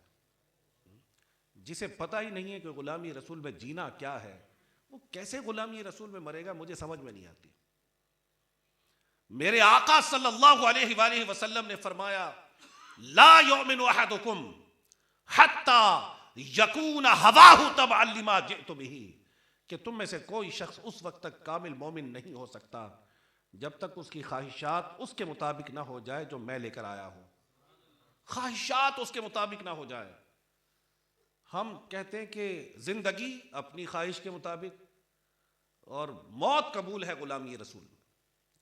Speaker 1: جسے پتا ہی نہیں ہے کہ غلامی رسول میں جینا کیا ہے وہ کیسے غلامی رسول میں مرے گا، مجھے سمجھ میں نہیں آتی۔ میرے آقا صلی اللہ علیہ وآلہ وسلم نے فرمایا لا یؤمن احدکم حتی یکون ہواہ تبعا لما جئت بہ، کہ تم میں سے کوئی شخص اس وقت تک کامل مومن نہیں ہو سکتا جب تک اس کی خواہشات اس کے مطابق نہ ہو جائے جو میں لے کر آیا ہوں۔ خواہشات اس کے مطابق نہ ہو جائے۔ ہم کہتے ہیں کہ زندگی اپنی خواہش کے مطابق اور موت قبول ہے غلامی رسول،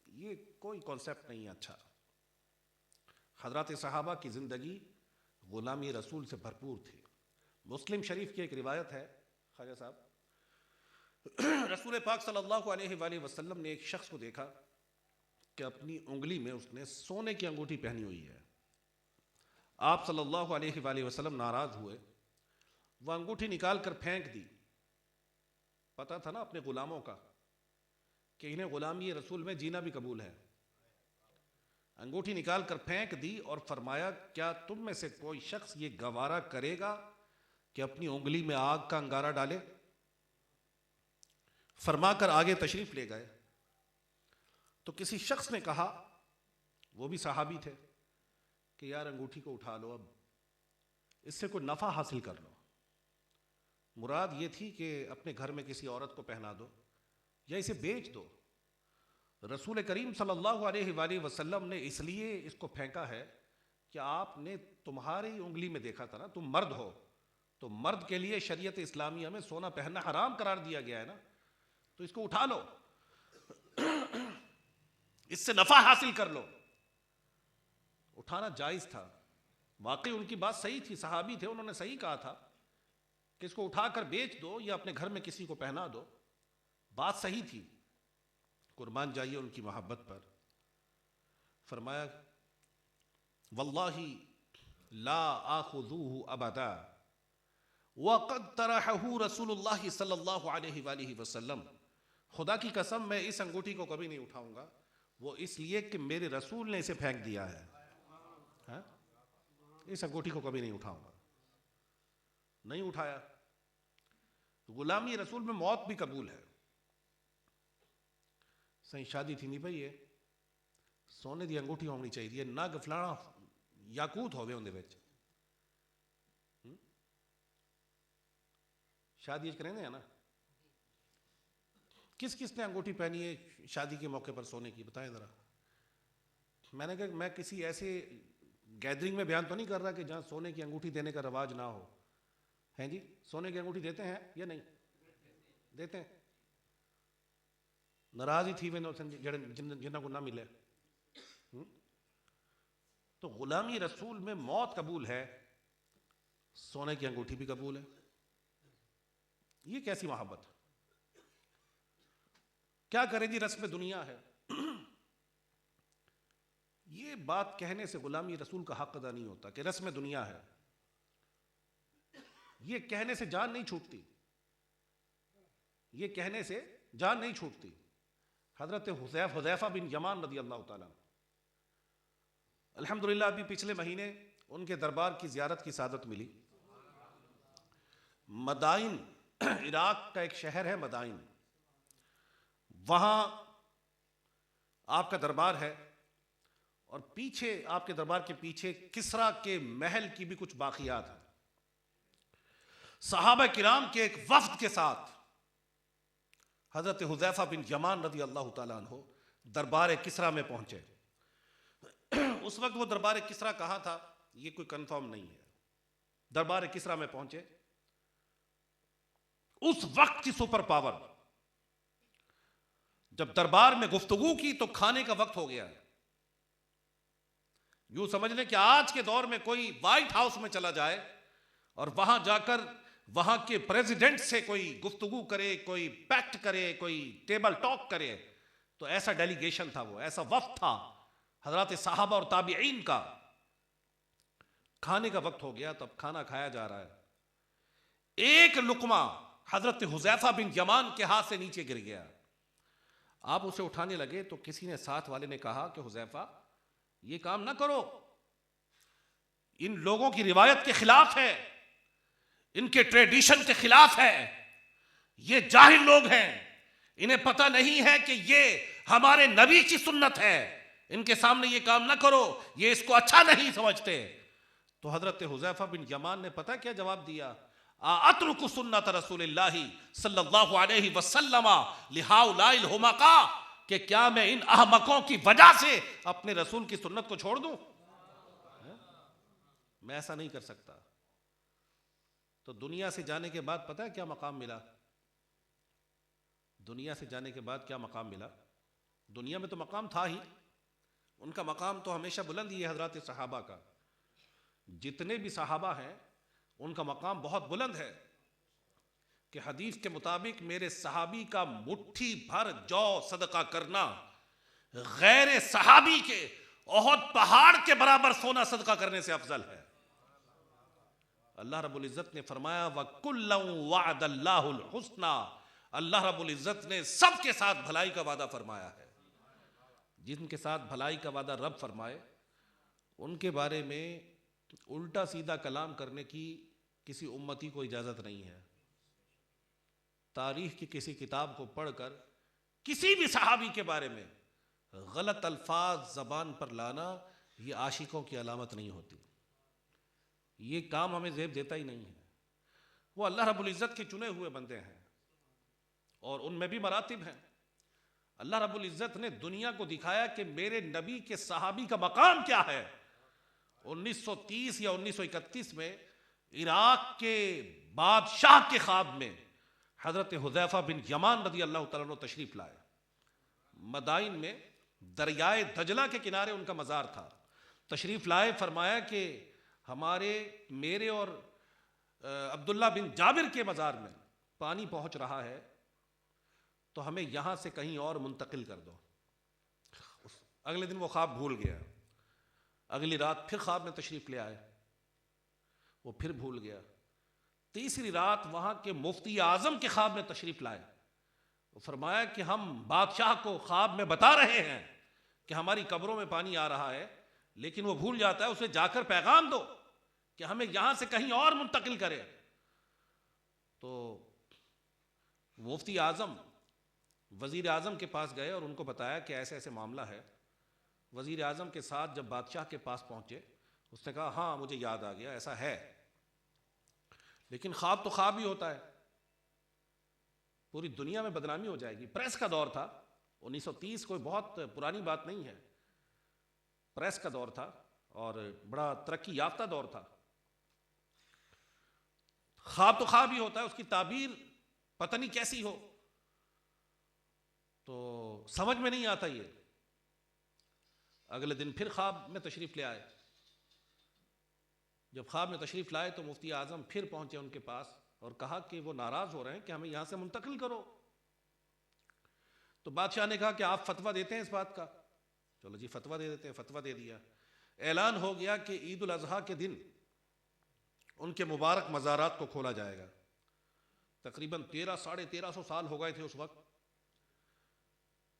Speaker 1: یہ کوئی کانسیپٹ نہیں ہے اچھا۔ حضرات صحابہ کی زندگی غلامی رسول سے بھرپور تھی۔ مسلم شریف کی ایک روایت ہے خواجہ صاحب، رسول پاک صلی اللہ علیہ وآلہ وسلم نے ایک شخص کو دیکھا کہ اپنی انگلی میں اس نے سونے کی انگوٹھی پہنی ہوئی ہے۔ آپ صلی اللہ علیہ وآلہ وسلم ناراض ہوئے، وہ انگوٹھی نکال کر پھینک دی۔ پتا تھا نا اپنے غلاموں کا کہ انہیں غلامی رسول میں جینا بھی قبول ہے۔ انگوٹھی نکال کر پھینک دی اور فرمایا کیا تم میں سے کوئی شخص یہ گوارا کرے گا کہ اپنی انگلی میں آگ کا انگارہ ڈالے؟ فرما کر آگے تشریف لے گئے تو کسی شخص نے کہا، وہ بھی صحابی تھے، کہ یار انگوٹھی کو اٹھا لو، اب اس سے کوئی نفع حاصل کر لو۔ مراد یہ تھی کہ اپنے گھر میں کسی عورت کو پہنا دو یا اسے بیچ دو۔ رسول کریم صلی اللہ علیہ وآلہ وسلم نے اس لیے اس کو پھینکا ہے کہ آپ نے تمہاری انگلی میں دیکھا تھا نا، تم مرد ہو تو مرد کے لیے شریعت اسلامیہ میں سونا پہننا حرام قرار دیا گیا ہے نا، تو اس کو اٹھا لو، اس سے نفع حاصل کر لو۔ اٹھانا جائز تھا، واقعی ان کی بات صحیح تھی، صحابی تھے، انہوں نے صحیح کہا تھا کہ اس کو اٹھا کر بیچ دو یا اپنے گھر میں کسی کو پہنا دو، بات صحیح تھی۔ قربان جائیے ان کی محبت پر۔ فرمایا واللہ لا آخذوه ابدا وقد طرحه رسول اللہ صلی اللہ علیہ وآلہ وسلم، خدا کی قسم میں اس انگوٹھی کو کبھی نہیں اٹھاؤں گا، وہ اس لیے کہ میرے رسول نے اسے پھینک دیا ہے. ہاں؟ اس انگوٹھی کو کبھی نہیں اٹھاؤں گا. نہیں اٹھایا. غلامی رسول میں موت بھی قبول ہے. صحیح شادی تھی نہیں بھئی، یہ سونے دی انگوٹھی ہونی چاہیے، نہ کہ فلانا یاقوت ہوے اندے وچ. شادی کریں ہیں نا، کس کس نے انگوٹھی پہنی ہے شادی کے موقع پر سونے کی؟ بتائیں ذرا. میں نے کہا میں کسی ایسے گیدرنگ میں بیان تو نہیں کر رہا کہ جہاں سونے کی انگوٹھی دینے کا رواج نہ ہو. ہیں جی، سونے کی انگوٹھی دیتے ہیں یا نہیں دیتے ہیں؟ ناراض ہی تھی جنہوں کو نہ ملے. تو غلامی رسول میں موت قبول ہے، سونے کی انگوٹھی بھی قبول ہے. یہ کیسی محبت؟ کیا کریں جی، رسم دنیا ہے. یہ بات کہنے سے غلامی رسول کا حق ادا نہیں ہوتا کہ رسم دنیا ہے. یہ کہنے سے جان نہیں چھوٹتی، یہ کہنے سے جان نہیں چھوٹتی. حضرت حذیفہ بن یمان رضی اللہ تعالیٰ الحمدللہ ابھی پچھلے مہینے ان کے دربار کی زیارت کی سعادت ملی. مدائن، عراق کا ایک شہر ہے مدائن، وہاں آپ کا دربار ہے، اور پیچھے آپ کے دربار کے پیچھے کسریٰ کے محل کی بھی کچھ باقیات ہیں. صحابہ کرام کے ایک وفد کے ساتھ حضرت حذیفہ بن یمان رضی اللہ تعالیٰ عنہ دربار کسریٰ میں پہنچے. اس وقت وہ دربار کسریٰ کہاں تھا یہ کوئی کنفرم نہیں ہے. دربار کسریٰ میں پہنچے. اس وقت کی سپر پاور جب دربار میں گفتگو کی تو کھانے کا وقت ہو گیا. یوں سمجھ لیں کہ آج کے دور میں کوئی وائٹ ہاؤس میں چلا جائے اور وہاں جا کر وہاں کے پریزیڈنٹ سے کوئی گفتگو کرے، کوئی پیکٹ کرے، کوئی ٹیبل ٹاک کرے، تو ایسا ڈیلیگیشن تھا، وہ ایسا وفد تھا حضرات صحابہ اور تابعین کا. کھانے کا وقت ہو گیا، تب کھانا کھایا جا رہا ہے. ایک لقمہ حضرت حذیفہ بن یمان کے ہاتھ سے نیچے گر گیا. آپ اسے اٹھانے لگے تو کسی نے ساتھ والے نے کہا کہ حذیفہ یہ کام نہ کرو، ان لوگوں کی روایت کے خلاف ہے، ان کے ٹریڈیشن کے خلاف ہے، یہ جاہل لوگ ہیں، انہیں پتہ نہیں ہے کہ یہ ہمارے نبی کی سنت ہے، ان کے سامنے یہ کام نہ کرو، یہ اس کو اچھا نہیں سمجھتے. تو حضرت حذیفہ بن یمان نے پتہ کیا جواب دیا؟ اترک سنت رسول اللہ صلی اللہ علیہ وسلم لہؤلاء الحمقاء، کہ کیا میں ان احمقوں کی وجہ سے اپنے رسول کی سنت کو چھوڑ دوں؟ میں ایسا نہیں کر سکتا. تو دنیا سے جانے کے بعد پتہ ہے کیا مقام ملا؟ دنیا سے جانے کے بعد کیا مقام ملا؟ دنیا میں تو مقام تھا ہی، ان کا مقام تو ہمیشہ بلند ہی ہے حضرات صحابہ کا. جتنے بھی صحابہ ہیں ان کا مقام بہت بلند ہے کہ حدیث کے مطابق میرے صحابی کا مٹھی بھر جو صدقہ کرنا غیر صحابی کے احد پہاڑ کے برابر سونا صدقہ کرنے سے افضل ہے. اللہ رب العزت نے فرمایا وَكُلًّا وَعَدَ اللَّهُ الْحُسْنَى، اللہ رب العزت نے سب کے ساتھ بھلائی کا وعدہ فرمایا ہے. جن کے ساتھ بھلائی کا وعدہ رب فرمائے ان کے بارے میں الٹا سیدھا کلام کرنے کی کسی امتی کو اجازت نہیں ہے. تاریخ کی کسی کتاب کو پڑھ کر کسی بھی صحابی کے بارے میں غلط الفاظ زبان پر لانا یہ عاشقوں کی علامت نہیں ہوتی. یہ کام ہمیں زیب دیتا ہی نہیں ہے. وہ اللہ رب العزت کے چنے ہوئے بندے ہیں اور ان میں بھی مراتب ہیں. اللہ رب العزت نے دنیا کو دکھایا کہ میرے نبی کے صحابی کا مقام کیا ہے. 1930 یا 1931 میں عراق کے بادشاہ کے خواب میں حضرت حذیفہ بن یمان رضی اللہ تعالیٰ عنہ تشریف لائے. مدائن میں دریائے دجلہ کے کنارے ان کا مزار تھا. تشریف لائے، فرمایا کہ میرے اور عبداللہ بن جابر کے مزار میں پانی پہنچ رہا ہے تو ہمیں یہاں سے کہیں اور منتقل کر دو. اگلے دن وہ خواب بھول گیا. اگلی رات پھر خواب میں تشریف لے آئے. وہ پھر بھول گیا۔ تیسری رات وہاں کے مفتی اعظم کے خواب میں تشریف لائے، وہ فرمایا کہ ہم بادشاہ کو خواب میں بتا رہے ہیں کہ ہماری قبروں میں پانی آ رہا ہے، لیکن وہ بھول جاتا ہے، اسے جا کر پیغام دو کہ ہمیں یہاں سے کہیں اور منتقل کرے۔ تو مفتی اعظم وزیر اعظم کے پاس گئے اور ان کو بتایا کہ ایسے ایسے معاملہ ہے۔ وزیر اعظم کے ساتھ جب بادشاہ کے پاس پہنچے، اس نے کہا ہاں مجھے یاد آ گیا، ایسا ہے، لیکن خواب تو خواب ہی ہوتا ہے، پوری دنیا میں بدنامی ہو جائے گی۔ پریس کا دور تھا، 1930 کوئی بہت پرانی بات نہیں ہے، پریس کا دور تھا اور بڑا ترقی یافتہ دور تھا۔ خواب تو خواب ہی ہوتا ہے، اس کی تعبیر پتہ نہیں کیسی ہو، تو سمجھ میں نہیں آتا یہ۔ اگلے دن پھر خواب میں تشریف لے آئے۔ جب خواب میں تشریف لائے تو مفتی اعظم پھر پہنچے ان کے پاس اور کہا کہ وہ ناراض ہو رہے ہیں کہ ہمیں یہاں سے منتقل کرو۔ تو بادشاہ نے کہا کہ آپ فتویٰ دیتے ہیں اس بات کا؟ چلو جی فتویٰ دے دیتے ہیں۔ فتویٰ دے دیا، اعلان ہو گیا کہ عید الاضحیٰ کے دن ان کے مبارک مزارات کو کھولا جائے گا۔ تقریباً 1300 سال ہو گئے تھے اس وقت۔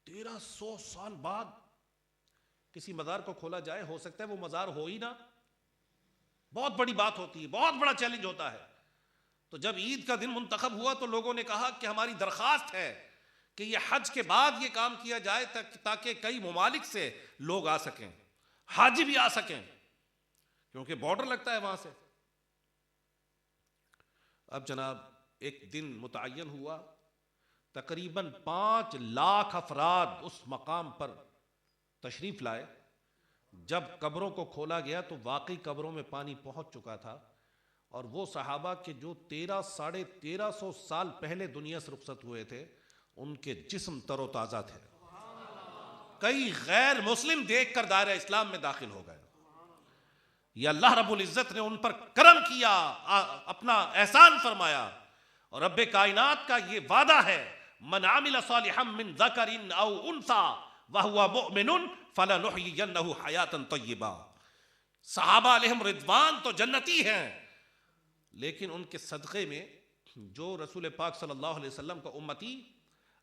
Speaker 1: 1300 سال بعد کسی مزار کو کھولا جائے، ہو سکتا ہے وہ مزار ہو ہی نہ، بہت بڑی بات ہوتی ہے، بہت بڑا چیلنج ہوتا ہے۔ تو جب عید کا دن منتخب ہوا تو لوگوں نے کہا کہ ہماری درخواست ہے کہ یہ حج کے بعد یہ کام کیا جائے تاکہ کئی ممالک سے لوگ آ سکیں، حاجی بھی آ سکیں، کیونکہ بارڈر لگتا ہے وہاں سے۔ اب جناب ایک دن متعین ہوا، تقریباً 5 لاکھ افراد اس مقام پر تشریف لائے۔ جب قبروں کو کھولا گیا تو واقعی قبروں میں پانی پہنچ چکا تھا، اور وہ صحابہ کے جو 1300 – 1350 سال پہلے دنیا سے رخصت ہوئے تھے، ان کے جسم تر و تازہ تھے۔ کئی غیر مسلم دیکھ کر دائرہ اسلام میں داخل ہو گئے۔ یہ اللہ رب العزت نے ان پر کرم کیا، اپنا احسان فرمایا، اور رب کائنات کا یہ وعدہ ہے من عمل صالحا من ذکر او انثی وہو مؤمن فلنحیینہ حیاتا طیبہ۔ صحابہ علیہم رضوان تو جنتی ہیں، لیکن ان کے صدقے میں جو رسول پاک صلی اللہ علیہ وسلم کا امتی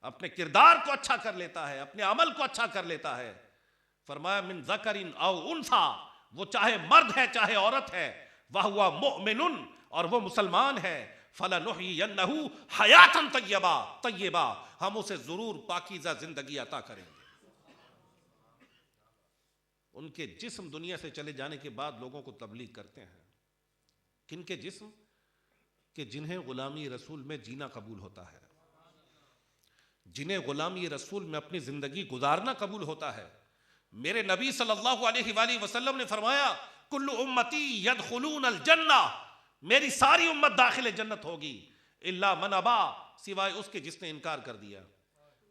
Speaker 1: اپنے کردار کو اچھا کر لیتا ہے، اپنے عمل کو اچھا کر لیتا ہے، فرمایا من ذکر او انثی، وہ چاہے مرد ہے چاہے عورت ہے، وہو مؤمن، اور وہ مسلمان ہے، فلنحیینہ حیاتا طیبہ، ہم اسے ضرور پاکیزہ زندگی عطا کریں گے۔ ان کے جسم دنیا سے چلے جانے کے بعد لوگوں کو تبلیغ کرتے ہیں۔ کن کے جسم؟ کہ جنہیں غلامی رسول میں جینا قبول ہوتا ہے، جنہیں غلامی رسول میں اپنی زندگی گزارنا قبول ہوتا ہے۔ میرے نبی صلی اللہ علیہ وآلہ وسلم نے فرمایا کل امتی یدخلون الجنہ، میری ساری امت داخل جنت ہوگی، الا من ابا، سوائے اس کے جس نے انکار کر دیا۔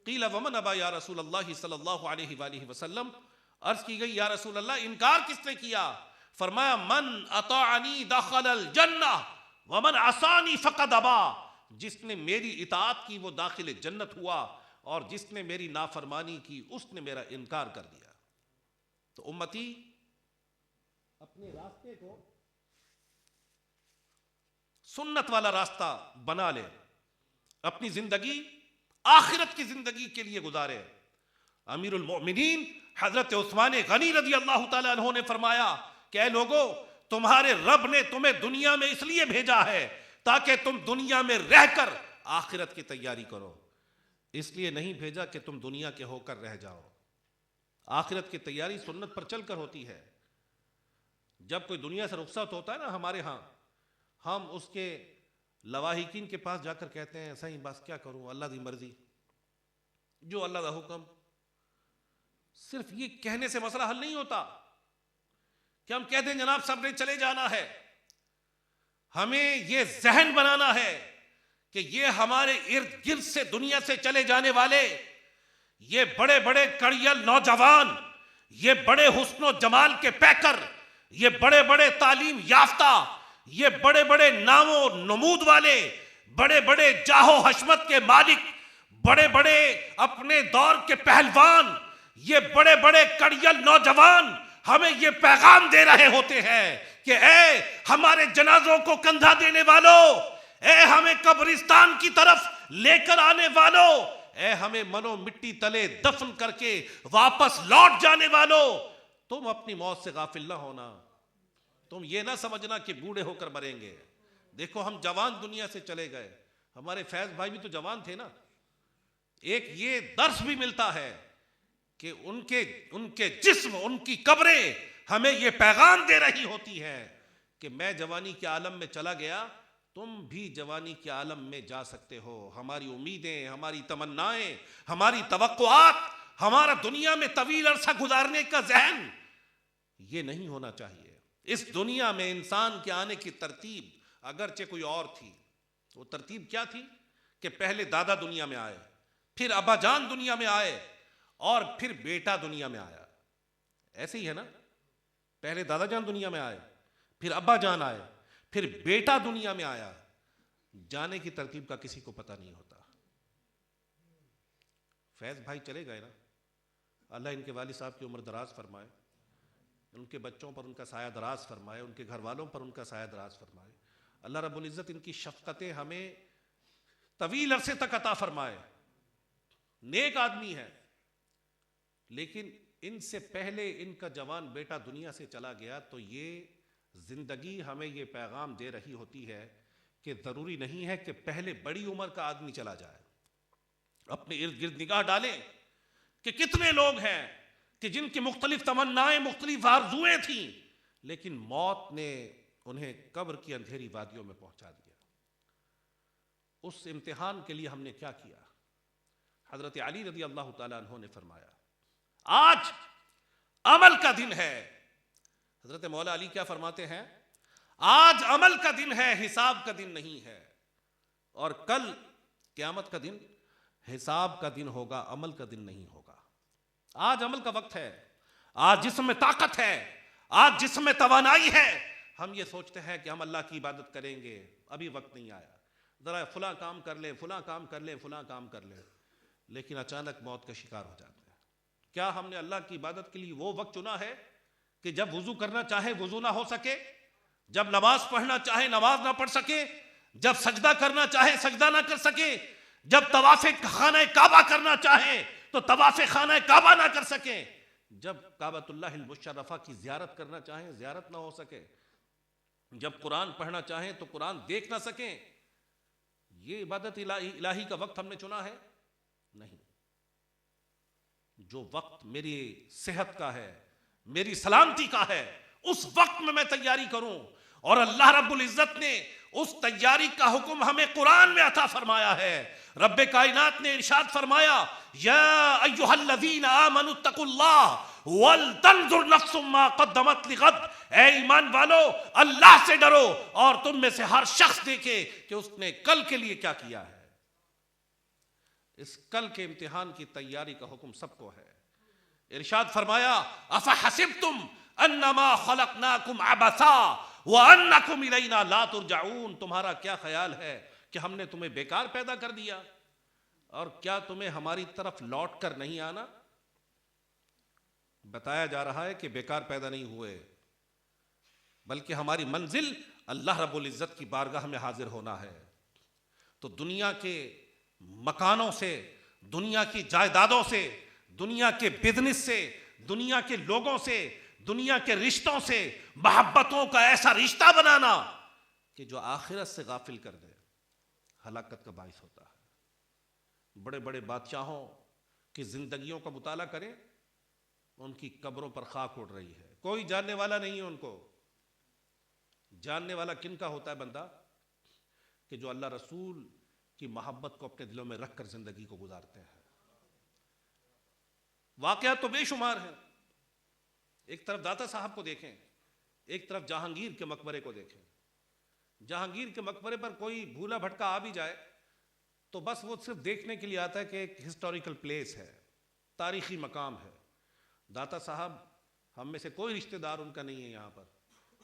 Speaker 1: قیل ومن ابا یا رسول اللہ صلی اللہ علیہ وآلہ وسلم، عرض کی گئی یا رسول اللہ انکار کس نے کیا؟ فرمایا من اطاعنی دخل الجنہ ومن عصانی فقد ابا، جس نے میری اطاعت کی وہ داخل جنت ہوا، اور جس نے میری نافرمانی کی اس نے میرا انکار کر دیا۔ تو امتی اپنے راستے کو سنت والا راستہ بنا لے، اپنی زندگی آخرت کی زندگی کے لیے گزارے۔ امیر المؤمنین حضرت عثمان غنی رضی اللہ تعالیٰ عنہ نے فرمایا کہ اے لوگو، تمہارے رب نے تمہیں دنیا میں اس لیے بھیجا ہے تاکہ تم دنیا میں رہ کر آخرت کی تیاری کرو، اس لیے نہیں بھیجا کہ تم دنیا کے ہو کر رہ جاؤ۔ آخرت کی تیاری سنت پر چل کر ہوتی ہے۔ جب کوئی دنیا سے رخصت ہوتا ہے نا ہمارے ہاں، ہم اس کے لواحقین کے پاس جا کر کہتے ہیں ایسا ہی بس کیا کروں، اللہ دی مرضی، جو اللہ دا حکم۔ صرف یہ کہنے سے مسئلہ حل نہیں ہوتا کہ ہم کہتے ہیں جناب سب نے چلے جانا ہے۔ ہمیں یہ ذہن بنانا ہے کہ یہ ہمارے ارد گرد سے دنیا سے چلے جانے والے، یہ بڑے بڑے کڑیل نوجوان، یہ بڑے حسن و جمال کے پیکر، یہ بڑے بڑے تعلیم یافتہ، یہ بڑے بڑے نام و نمود والے، بڑے بڑے جاہ و حشمت کے مالک، بڑے بڑے اپنے دور کے پہلوان، یہ بڑے بڑے کڑیل نوجوان ہمیں یہ پیغام دے رہے ہوتے ہیں کہ اے ہمارے جنازوں کو کندھا دینے والوں، اے ہمیں قبرستان کی طرف لے کر آنے والوں، اے ہمیں منو مٹی تلے دفن کر کے واپس لوٹ جانے والوں، تم اپنی موت سے غافل نہ ہونا، تم یہ نہ سمجھنا کہ بوڑھے ہو کر مریں گے۔ دیکھو ہم جوان دنیا سے چلے گئے، ہمارے فیض بھائی بھی تو جوان تھے نا۔ ایک یہ درس بھی ملتا ہے کہ ان کے جسم، ان کی قبریں ہمیں یہ پیغام دے رہی ہوتی ہیں کہ میں جوانی کے عالم میں چلا گیا، تم بھی جوانی کے عالم میں جا سکتے ہو۔ ہماری امیدیں، ہماری تمنائیں، ہماری توقعات، ہمارا دنیا میں طویل عرصہ گزارنے کا ذہن یہ نہیں ہونا چاہیے۔ اس دنیا میں انسان کے آنے کی ترتیب اگرچہ کوئی اور تھی، وہ ترتیب کیا تھی کہ پہلے دادا دنیا میں آئے، پھر ابا جان دنیا میں آئے، اور پھر بیٹا دنیا میں آیا۔ ایسے ہی ہے نا، پہلے دادا جان دنیا میں آئے، پھر ابا جان آئے، پھر بیٹا دنیا میں آیا۔ جانے کی ترتیب کا کسی کو پتہ نہیں ہوتا۔ فیض بھائی چلے گئے نا، اللہ ان کے والد صاحب کی عمر دراز فرمائے، ان کے بچوں پر ان کا سایہ دراز فرمائے، ان کے گھر والوں پر ان کا سایہ دراز فرمائے۔ اللہ رب العزت ان کی شفقتیں ہمیں طویل عرصے تک عطا فرمائے۔ نیک آدمی ہے، لیکن ان سے پہلے ان کا جوان بیٹا دنیا سے چلا گیا، تو یہ زندگی ہمیں یہ پیغام دے رہی ہوتی ہے کہ ضروری نہیں ہے کہ پہلے بڑی عمر کا آدمی چلا جائے۔ اپنے ارد گرد نگاہ ڈالیں کہ کتنے لوگ ہیں کہ جن کی مختلف تمنائیں، مختلف آرزوئیں تھیں، لیکن موت نے انہیں قبر کی اندھیری وادیوں میں پہنچا دیا۔ اس امتحان کے لیے ہم نے کیا کیا؟ حضرت علی رضی اللہ تعالیٰ عنہ نے فرمایا آج عمل کا دن ہے۔ حضرت مولا علی کیا فرماتے ہیں؟ آج عمل کا دن ہے، حساب کا دن نہیں ہے، اور کل قیامت کا دن حساب کا دن ہوگا، عمل کا دن نہیں ہوگا۔ آج عمل کا وقت ہے، آج جسم میں طاقت ہے، آج جسم میں توانائی ہے۔ ہم یہ سوچتے ہیں کہ ہم اللہ کی عبادت کریں گے، ابھی وقت نہیں آیا، ذرا فلاں کام کر لیں، فلاں کام کر لیں، فلاں کام کر لیں، لیکن اچانک موت کا شکار ہو جاتے ہیں۔ کیا ہم نے اللہ کی عبادت کے لیے وہ وقت چنا ہے کہ جب وضو کرنا چاہے وضو نہ ہو سکے، جب نماز پڑھنا چاہے نماز نہ پڑھ سکے، جب سجدہ کرنا چاہے سجدہ نہ کر سکے، جب طواف خانہ کعبہ کرنا چاہے تو طواف خانہ کعبہ نہ کر سکیں، جب کعبۃ اللہ المشرفہ کی زیارت کرنا چاہیں زیارت نہ ہو سکے، جب قرآن پڑھنا چاہیں تو قرآن دیکھ نہ سکیں؟ یہ عبادت الہی کا وقت ہم نے چنا ہے؟ نہیں۔ جو وقت میری صحت کا ہے، میری سلامتی کا ہے، اس وقت میں تیاری کروں، اور اللہ رب العزت نے اس تیاری کا حکم ہمیں قرآن میں عطا فرمایا ہے۔ رب کائنات نے ارشاد فرمایا یا ایھا الذین آمنوا اتقوا اللہ ولتنظر نفس ما قدمت لغد، اے ایمان والو اللہ سے ڈرو اور تم میں سے ہر شخص دیکھے کہ اس نے کل کے لیے کیا کیا ہے۔ اس کل کے امتحان کی تیاری کا حکم سب کو ہے۔ ارشاد فرمایا افحسبتم انما خلقناکم عبثا وانکم الینا لا ترجعون، تمہارا کیا خیال ہے کہ ہم نے تمہیں بیکار پیدا کر دیا اور کیا تمہیں ہماری طرف لوٹ کر نہیں آنا؟ بتایا جا رہا ہے کہ بیکار پیدا نہیں ہوئے، بلکہ ہماری منزل اللہ رب العزت کی بارگاہ میں حاضر ہونا ہے۔ تو دنیا کے مکانوں سے، دنیا کی جائیدادوں سے، دنیا کے بزنس سے، دنیا کے لوگوں سے، دنیا کے رشتوں سے، محبتوں کا ایسا رشتہ بنانا کہ جو آخرت سے غافل کر دے، ہلاکت کا باعث ہوتا ہے۔ بڑے بڑے بادشاہوں کی زندگیوں کا مطالعہ کریں، ان کی قبروں پر خاک اڑ رہی ہے، کوئی جاننے والا نہیں ہے ان کو۔ جاننے والا کن کا ہوتا ہے بندہ؟ کہ جو اللہ رسول کی محبت کو اپنے دلوں میں رکھ کر زندگی کو گزارتے ہیں۔ واقعات تو بے شمار ہیں، ایک طرف داتا صاحب کو دیکھیں، ایک طرف جہانگیر کے مقبرے کو دیکھیں۔ جہانگیر کے مقبرے پر کوئی بھولا بھٹکا آ بھی جائے تو بس وہ صرف دیکھنے کے لیے آتا ہے کہ ایک ہسٹوریکل پلیس ہے، تاریخی مقام ہے۔ داتا صاحب ہم میں سے کوئی رشتہ دار ان کا نہیں ہے یہاں پر،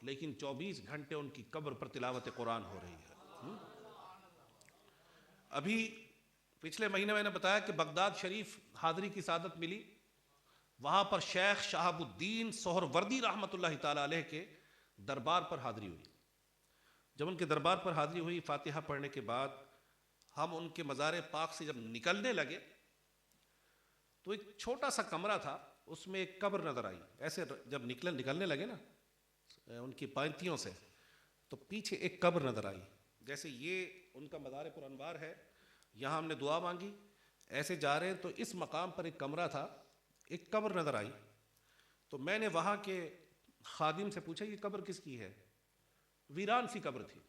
Speaker 1: لیکن 24 گھنٹے ان کی قبر پر تلاوت قرآن ہو رہی ہے۔ ابھی پچھلے مہینے میں نے بتایا کہ بغداد شریف حاضری کی سعادت ملی، وہاں پر شیخ شہاب الدین سہروردی رحمۃ اللہ تعالی علیہ کے دربار پر حاضری ہوئی. جب ان کے دربار پر حاضری ہوئی، فاتحہ پڑھنے کے بعد ہم ان کے مزار پاک سے جب نکلنے لگے تو ایک چھوٹا سا کمرہ تھا، اس میں ایک قبر نظر آئی. ایسے جب نکلنے لگے نا ان کی پینتیوں سے، تو پیچھے ایک قبر نظر آئی. جیسے یہ ان کا مزار پر انوار ہے، یہاں ہم نے دعا مانگی، ایسے جا رہے ہیں تو اس مقام پر ایک کمرہ تھا، ایک قبر نظر آئی. تو میں نے وہاں کے خادم سے پوچھا یہ قبر کس کی ہے؟ ویران سی قبر تھی.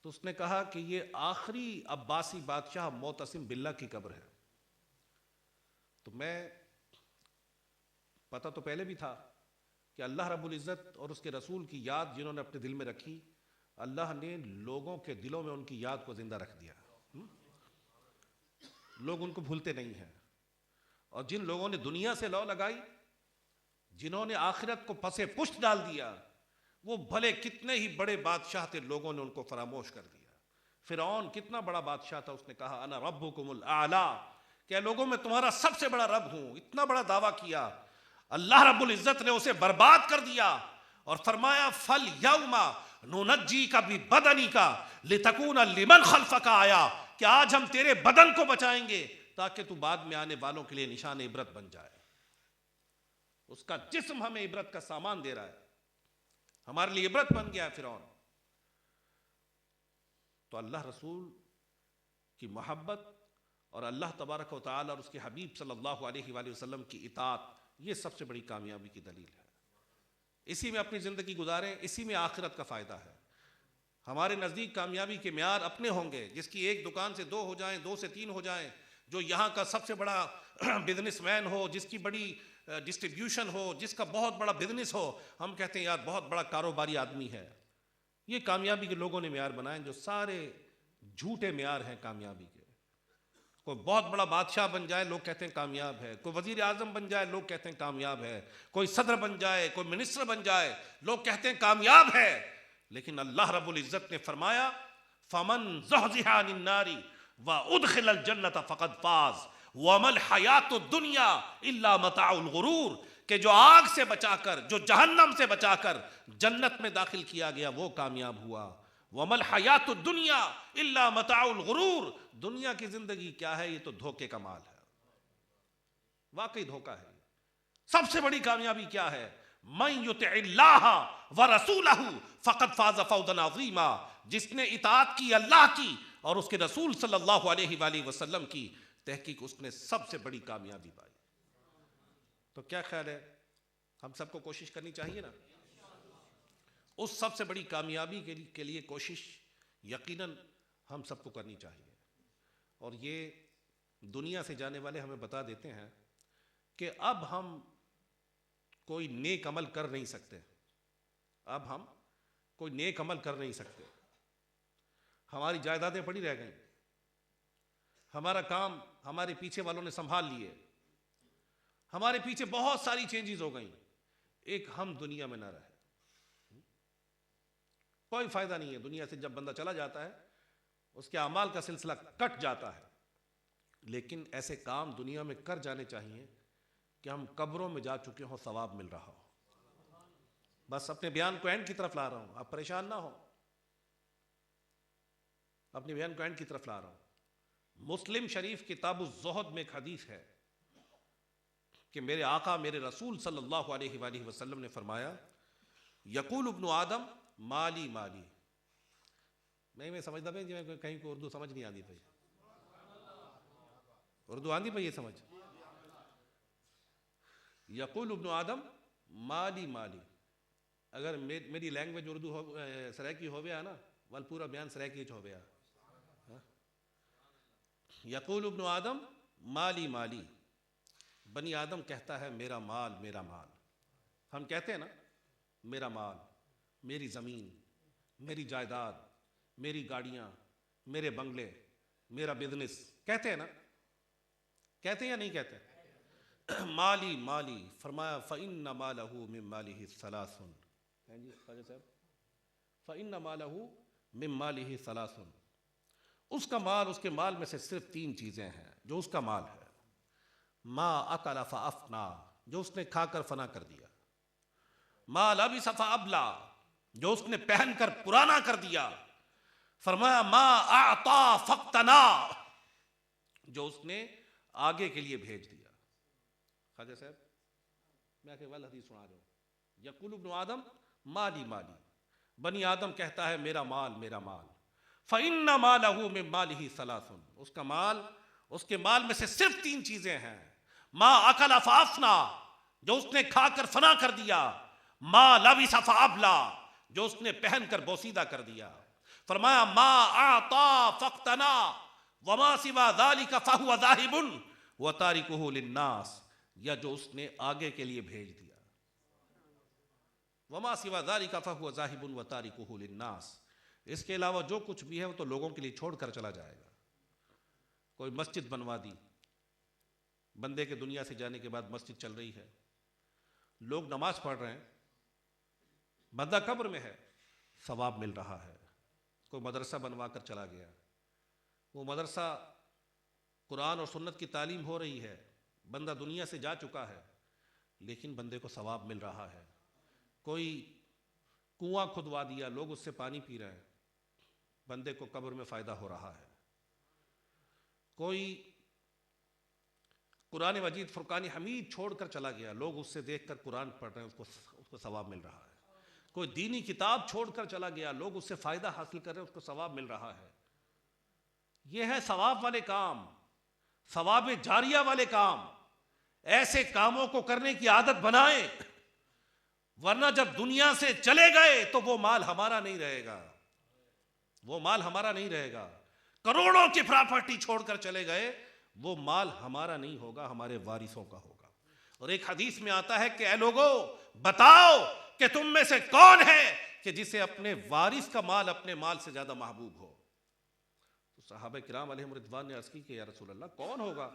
Speaker 1: تو اس نے کہا کہ یہ آخری عباسی بادشاہ معتصم باللہ کی قبر ہے. تو میں پتہ تو پہلے بھی تھا کہ اللہ رب العزت اور اس کے رسول کی یاد جنہوں نے اپنے دل میں رکھی، اللہ نے لوگوں کے دلوں میں ان کی یاد کو زندہ رکھ دیا. لوگ ان کو بھولتے نہیں ہیں. اور جن لوگوں نے دنیا سے لو لگائی، جنہوں نے آخرت کو پسے پشت ڈال دیا، وہ بھلے کتنے ہی بڑے بادشاہ تھے، لوگوں نے ان کو فراموش کر دیا. فرعون کتنا بڑا بادشاہ تھا، اس نے کہا انا ربکم الاعلی، کہ لوگوں میں تمہارا سب سے بڑا رب ہوں. اتنا بڑا دعویٰ کیا، اللہ رب العزت نے اسے برباد کر دیا اور فرمایا فَالْيَوْمَ نُنَجِّيكَ بِبَدَنِكَ لِتَكُونَ لِمَنْ خَلْفَكَ آیا، کہ آج ہم تیرے بدن کو بچائیں گے تاکہ تو بعد میں آنے والوں کے لیے نشان عبرت بن جائے. اس کا جسم ہمیں عبرت کا سامان دے رہا ہے، ہمارے لیے عبرت بن گیا ہے فرعون. تو اللہ رسول کی محبت اور اللہ تبارک و تعالی اور اس کے حبیب صلی اللہ علیہ وآلہ وسلم کی اطاعت، یہ سب سے بڑی کامیابی کی دلیل ہے. اسی میں اپنی زندگی گزاریں، اسی میں آخرت کا فائدہ ہے. ہمارے نزدیک کامیابی کے معیار اپنے ہوں گے، جس کی ایک دکان سے 2 ہو جائیں، 2 سے 3 ہو جائیں، جو یہاں کا سب سے بڑا بزنس مین ہو، جس کی بڑی ڈسٹریبیوشن ہو، جس کا بہت بڑا بزنس ہو، ہم کہتے ہیں یار بہت بڑا کاروباری آدمی ہے. یہ کامیابی کے لوگوں نے معیار بنائے، جو سارے جھوٹے معیار ہیں کامیابی کے. کوئی بہت بڑا بادشاہ بن جائے، لوگ کہتے ہیں کامیاب ہے. کوئی وزیر اعظم بن جائے، لوگ کہتے ہیں کامیاب ہے. کوئی صدر بن جائے، کوئی منسٹر بن جائے، لوگ کہتے ہیں کامیاب ہے. لیکن اللہ رب العزت نے فرمایا فَمَنْ زُحْزِحَ عَنِ النَّارِ وَأُدْخِلَ الْجَنَّةَ فَقَدْ فَازَ وَمَا الْحَيَاةُ الدُّنْيَا إِلَّا مَتَاعُ الْغُرُورِ، کہ جو آگ سے بچا کر، جو جہنم سے بچا کر جنت میں داخل کیا گیا وہ کامیاب ہوا. وَمَا الْحَيَاةُ الدُّنْيَا إِلَّا مَتَاعُ الْغُرُورِ، دنیا کی زندگی کیا ہے؟ یہ تو دھوکے کا مال ہے، واقعی دھوکہ ہے. سب سے بڑی کامیابی کیا ہے؟ مَن يُطِعِ اللَّهَ وَرَسُولَهُ فَقَدْ فَازَ فَوْزًا عَظِيمًا، جس نے اطاعت کی اللہ کی اور اس کے رسول صلی اللہ علیہ وآلہ وسلم کی، تحقیق اس نے سب سے بڑی کامیابی پائی. تو کیا خیال ہے، ہم سب کو کوشش کرنی چاہیے نا اس سب سے بڑی کامیابی کے لیے کوشش یقیناً ہم سب کو کرنی چاہیے. اور یہ دنیا سے جانے والے ہمیں بتا دیتے ہیں کہ اب ہم کوئی نیک عمل کر نہیں سکتے. اب ہم کوئی نیک عمل کر نہیں سکتے. ہماری جائیدادیں پڑی رہ گئیں، ہمارا کام ہمارے پیچھے والوں نے سنبھال لیے، ہمارے پیچھے بہت ساری چینجز ہو گئیں. ایک ہم دنیا میں نہ رہے، کوئی فائدہ نہیں ہے. دنیا سے جب بندہ چلا جاتا ہے اس کے اعمال کا سلسلہ کٹ جاتا ہے. لیکن ایسے کام دنیا میں کر جانے چاہیے کہ ہم قبروں میں جا چکے ہوں، ثواب مل رہا ہو. بس اپنے بیان کو اینڈ کی طرف لا رہا ہوں، آپ پریشان نہ ہو. اپنے بیان کو اینڈ کی طرف لا رہا ہوں. مسلم شریف کتاب الزہد میں ایک حدیث ہے کہ میرے آقا میرے رسول صلی اللہ علیہ وآلہ وسلم نے فرمایا یقول ابن آدم مالی مالی. میں سمجھتا بھائی جی کہیں کو اردو سمجھ نہیں آتی بھائی، اردو آتی بھائی یہ سمجھ. یقول ابن آدم مالی مالی، اگر میری لینگویج اردو سرائکی ہو گیا نا وال پورا بیان سرائکی ہو گیا. یقول ابن آدم مالی مالی، بنی آدم کہتا ہے میرا مال میرا مال. ہم کہتے ہیں نا میرا مال، میری زمین، میری جائیداد، میری گاڑیاں، میرے بنگلے، میرا بزنس، کہتے ہیں نا، کہتے ہیں یا نہیں کہتے؟ مالی مالی. فرمایا فَإِنَّ مَالَهُ مِن مَالِهِ ثَلَاثٌ. جی خواجہ صاحب، فَإِنَّ مَالَهُ مِن مَالِهِ ثَلَاثٌ، اس کا مال، اس کے مال میں سے صرف 3 چیزیں ہیں جو اس کا مال ہے. ما اکل فافنا، جو اس نے کھا کر فنا کر دیا. ما لبس فابلا، جو اس نے پہن کر پرانا کر دیا. فرمایا ما اعطا فقتنا، جو اس نے آگے کے لیے بھیج دیا. خواجہ صاحب میں کہ والا حدیث سنا رہا ہوں. یقول ابن آدم مالی مالی، بنی آدم کہتا ہے میرا مال میرا مال. فإن مالہ من مالہ ثلاث، اس کا مال، اس کے مال میں سے صرف 3 چیزیں ہیں. ما اکل فافنا، جو اس نے کھا کر فنا کر دیا. ما لبس فابلا، جو اس نے پہن کر بوسیدہ کر دیا. فرمایا ما اعطا فقتنا وما سوا ذلك فهو ذاهب وتاركه للناس، یا جو اس نے آگے کے لیے بھیج دیا. وما سوا ذلك فهو ذاهب وتاركه للناس، اس کے علاوہ جو کچھ بھی ہے وہ تو لوگوں کے لیے چھوڑ کر چلا جائے گا. کوئی مسجد بنوا دی، بندے کے دنیا سے جانے کے بعد مسجد چل رہی ہے، لوگ نماز پڑھ رہے ہیں، بندہ قبر میں ہے، ثواب مل رہا ہے. کوئی مدرسہ بنوا کر چلا گیا، وہ مدرسہ قرآن اور سنت کی تعلیم ہو رہی ہے، بندہ دنیا سے جا چکا ہے لیکن بندے کو ثواب مل رہا ہے. کوئی کنواں کھدوا دیا، لوگ اس سے پانی پی رہے ہیں، بندے کو قبر میں فائدہ ہو رہا ہے. کوئی قرآن مجید فرقان حمید چھوڑ کر چلا گیا، لوگ اس سے دیکھ کر قرآن پڑھ رہے ہیں، اس کو ثواب مل رہا ہے. کوئی دینی کتاب چھوڑ کر چلا گیا، لوگ اس سے فائدہ حاصل کر رہے ہیں، اس کو ثواب مل رہا ہے. یہ ہے ثواب والے کام، ثواب جاریہ والے کام. ایسے کاموں کو کرنے کی عادت بنائیں، ورنہ جب دنیا سے چلے گئے تو وہ مال ہمارا نہیں رہے گا، وہ مال ہمارا نہیں رہے گا. کروڑوں کی پراپرٹی چھوڑ کر چلے گئے، وہ مال ہمارا نہیں ہوگا، ہمارے وارثوں کا ہوگا. اور ایک حدیث میں آتا ہے کہ اے لوگو بتاؤ کہ تم میں سے کون ہے کہ جسے اپنے وارث کا مال اپنے مال سے زیادہ محبوب ہو. تو صحابہ کرام علیہم رضوان نے عرض کی کہ یا رسول اللہ کون ہوگا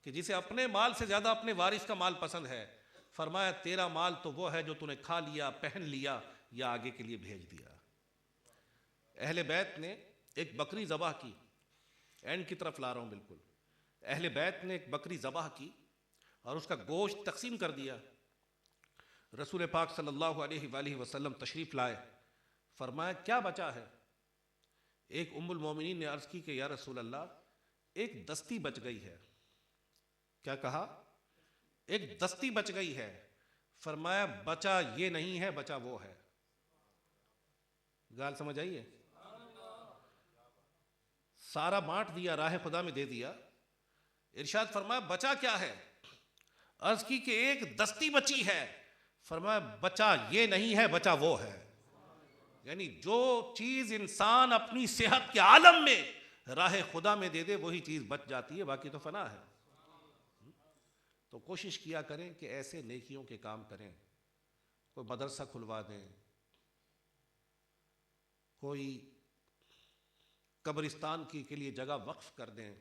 Speaker 1: کہ جسے اپنے مال سے زیادہ اپنے وارث کا مال پسند ہے. فرمایا تیرا مال تو وہ ہے جو تو نے کھا لیا، پہن لیا یا آگے کے لیے بھیج دیا. اہل بیت نے ایک بکری ذبح کی، اینڈ کی طرف لا رہا ہوں بالکل. اہل بیت نے ایک بکری ذبح کی اور اس کا گوشت تقسیم کر دیا. رسول پاک صلی اللہ علیہ وآلہ وسلم تشریف لائے، فرمایا کیا بچا ہے؟ ایک ام المومنین نے عرض کی کہ یا رسول اللہ ایک دستی بچ گئی ہے. کیا کہا؟ ایک دستی بچ گئی ہے. فرمایا بچا یہ نہیں ہے، بچا وہ ہے. گال سمجھ آئیے؟ سارا بانٹ دیا، راہ خدا میں دے دیا. ارشاد فرمایا بچا کیا ہے؟ عرض کی کہ ایک دستی بچی ہے. فرمایا بچا یہ نہیں ہے، بچا وہ ہے. یعنی جو چیز انسان اپنی صحت کے عالم میں راہ خدا میں دے دے وہی چیز بچ جاتی ہے، باقی تو فنا ہے. تو کوشش کیا کریں کہ ایسے نیکیوں کے کام کریں. کوئی مدرسہ کھلوا دیں، کوئی قبرستان کے لیے جگہ وقف کر دیں،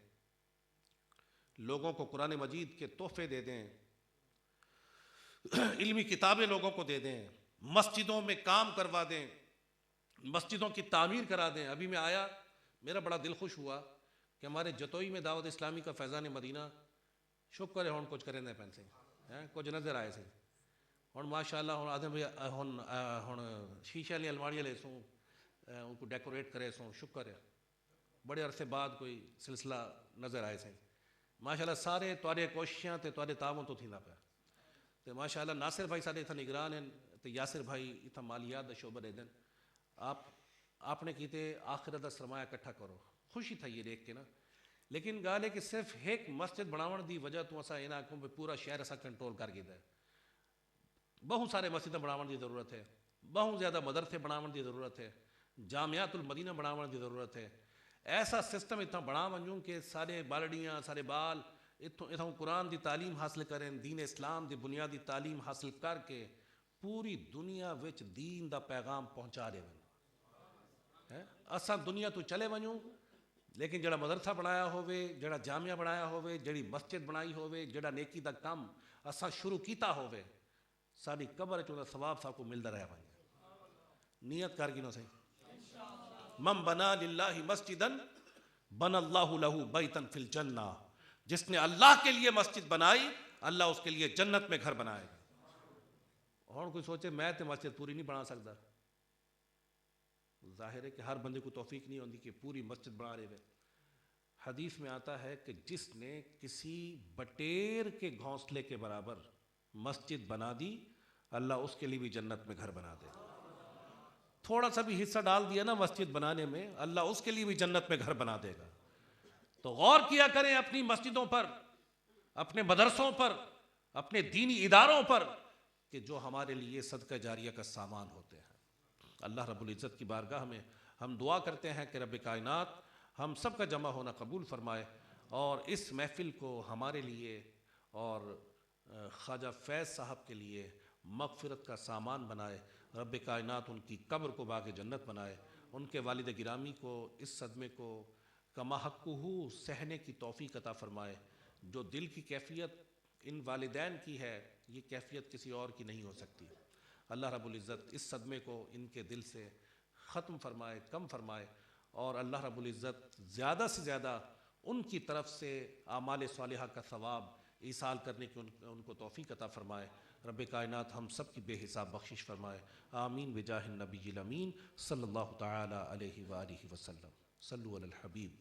Speaker 1: لوگوں کو قرآن مجید کے تحفے دے دیں، علمی کتابیں لوگوں کو دے دیں، مسجدوں میں کام کروا دیں، مسجدوں کی تعمیر کرا دیں. ابھی میں آیا، میرا بڑا دل خوش ہوا کہ ہمارے جتوئی میں دعوت اسلامی کا فیضان مدینہ شکر ہے ہن کچھ کریں دے پین سے کچھ نظر آئے سے. ہن ماشاء اللہ ہن آدھے ہن شیشے والی الماڑی لے سوں، ان کو ڈیکوریٹ کرے سوں. شکر ہے بڑے عرصے بعد کوئی سلسلہ نظر آئے سے. ماشاء اللہ سارے تواڈے کوششاں تے تواڈے تعاون تو تھیندا پیا. تے ماشاء اللہ ناصر بھائی سارے اتنا نگران ہیں تے یاسر بھائی اتنا مالیات دا شعبہ دے دیں. آپ نے کیتے آخرت دا سرمایہ اکٹھا کرو. خوشی تھا یہ دیکھ کے نا. لیکن گال ہے کہ صرف ایک مسجد بناون دی وجہ تو اسا انہاں کو پورا شہر اسا کنٹرول کر گیتا ہے. بہت سارے مسجدیں بناون دی ضرورت ہے، بہت زیادہ مدرسے بناون دی ضرورت ہے، جامعات المدینہ بناون دی ضرورت ہے. ایسا سسٹم اتنا بنا ونجوں کہ سارے بالڑیاں سارے بال اتوں قرآن دی تعلیم حاصل کریں، دین اسلام دی بنیادی تعلیم حاصل کر کے پوری دنیا وچ دین دا پیغام پہنچا دے ون. اساں دنیا تو چلے ونجوں لیکن جڑا مدرسہ بنایا ہوئے، جڑا جامعہ بنایا ہوئے، جڑی مسجد بنائی ہوئے، جڑا نیکی دا کام اساں شروع کیتا ہوئے، ساری قبر چوں دا ثواب سا کو ملدا رہے ون. نیت کر گنو صحیح. من بنا للہ مسجدا بنا اللہ لہ بیتا فی الجنہ. جس نے اللہ کے لیے مسجد بنائی اللہ اس کے لیے جنت میں گھر بنائے گا. اور کوئی سوچے میں تے مسجد پوری نہیں بنا سکتا، ظاہر ہے کہ ہر بندے کو توفیق نہیں ہوتی کہ پوری مسجد بنا رہے ہوئے. حدیث میں آتا ہے کہ جس نے کسی بٹیر کے گھونسلے کے برابر مسجد بنا دی اللہ اس کے لیے بھی جنت میں گھر بنا دے گا. تھوڑا سا بھی حصہ ڈال دیا نا مسجد بنانے میں اللہ اس کے لیے بھی جنت میں گھر بنا دے گا. تو غور کیا کریں اپنی مسجدوں پر, اپنے مدرسوں پر, اپنے دینی اداروں پر کہ جو ہمارے لیے صدقہ جاریہ کا سامان ہوتے ہیں. اللہ رب العزت کی بارگاہ میں ہم دعا کرتے ہیں کہ رب کائنات ہم سب کا جمع ہونا قبول فرمائے اور اس محفل کو ہمارے لیے اور خواجہ فیض صاحب کے لیے مغفرت کا سامان بنائے. رب کائنات ان کی قبر کو باغ جنت بنائے, ان کے والد گرامی کو اس صدمے کو کما حقہ سہنے کی توفیق عطا فرمائے. جو دل کی کیفیت ان والدین کی ہے یہ کیفیت کسی اور کی نہیں ہو سکتی. اللہ رب العزت اس صدمے کو ان کے دل سے ختم فرمائے, کم فرمائے, اور اللہ رب العزت زیادہ سے زیادہ ان کی طرف سے اعمال صالحہ کا ثواب ایصال کرنے کی ان کو توفیق عطا فرمائے. رب کائنات ہم سب کی بے حساب بخشش فرمائے. آمین بجاہ النبی الامین صلی اللہ تعالی علیہ وآلہ وسلم. صلو علی الحبیب.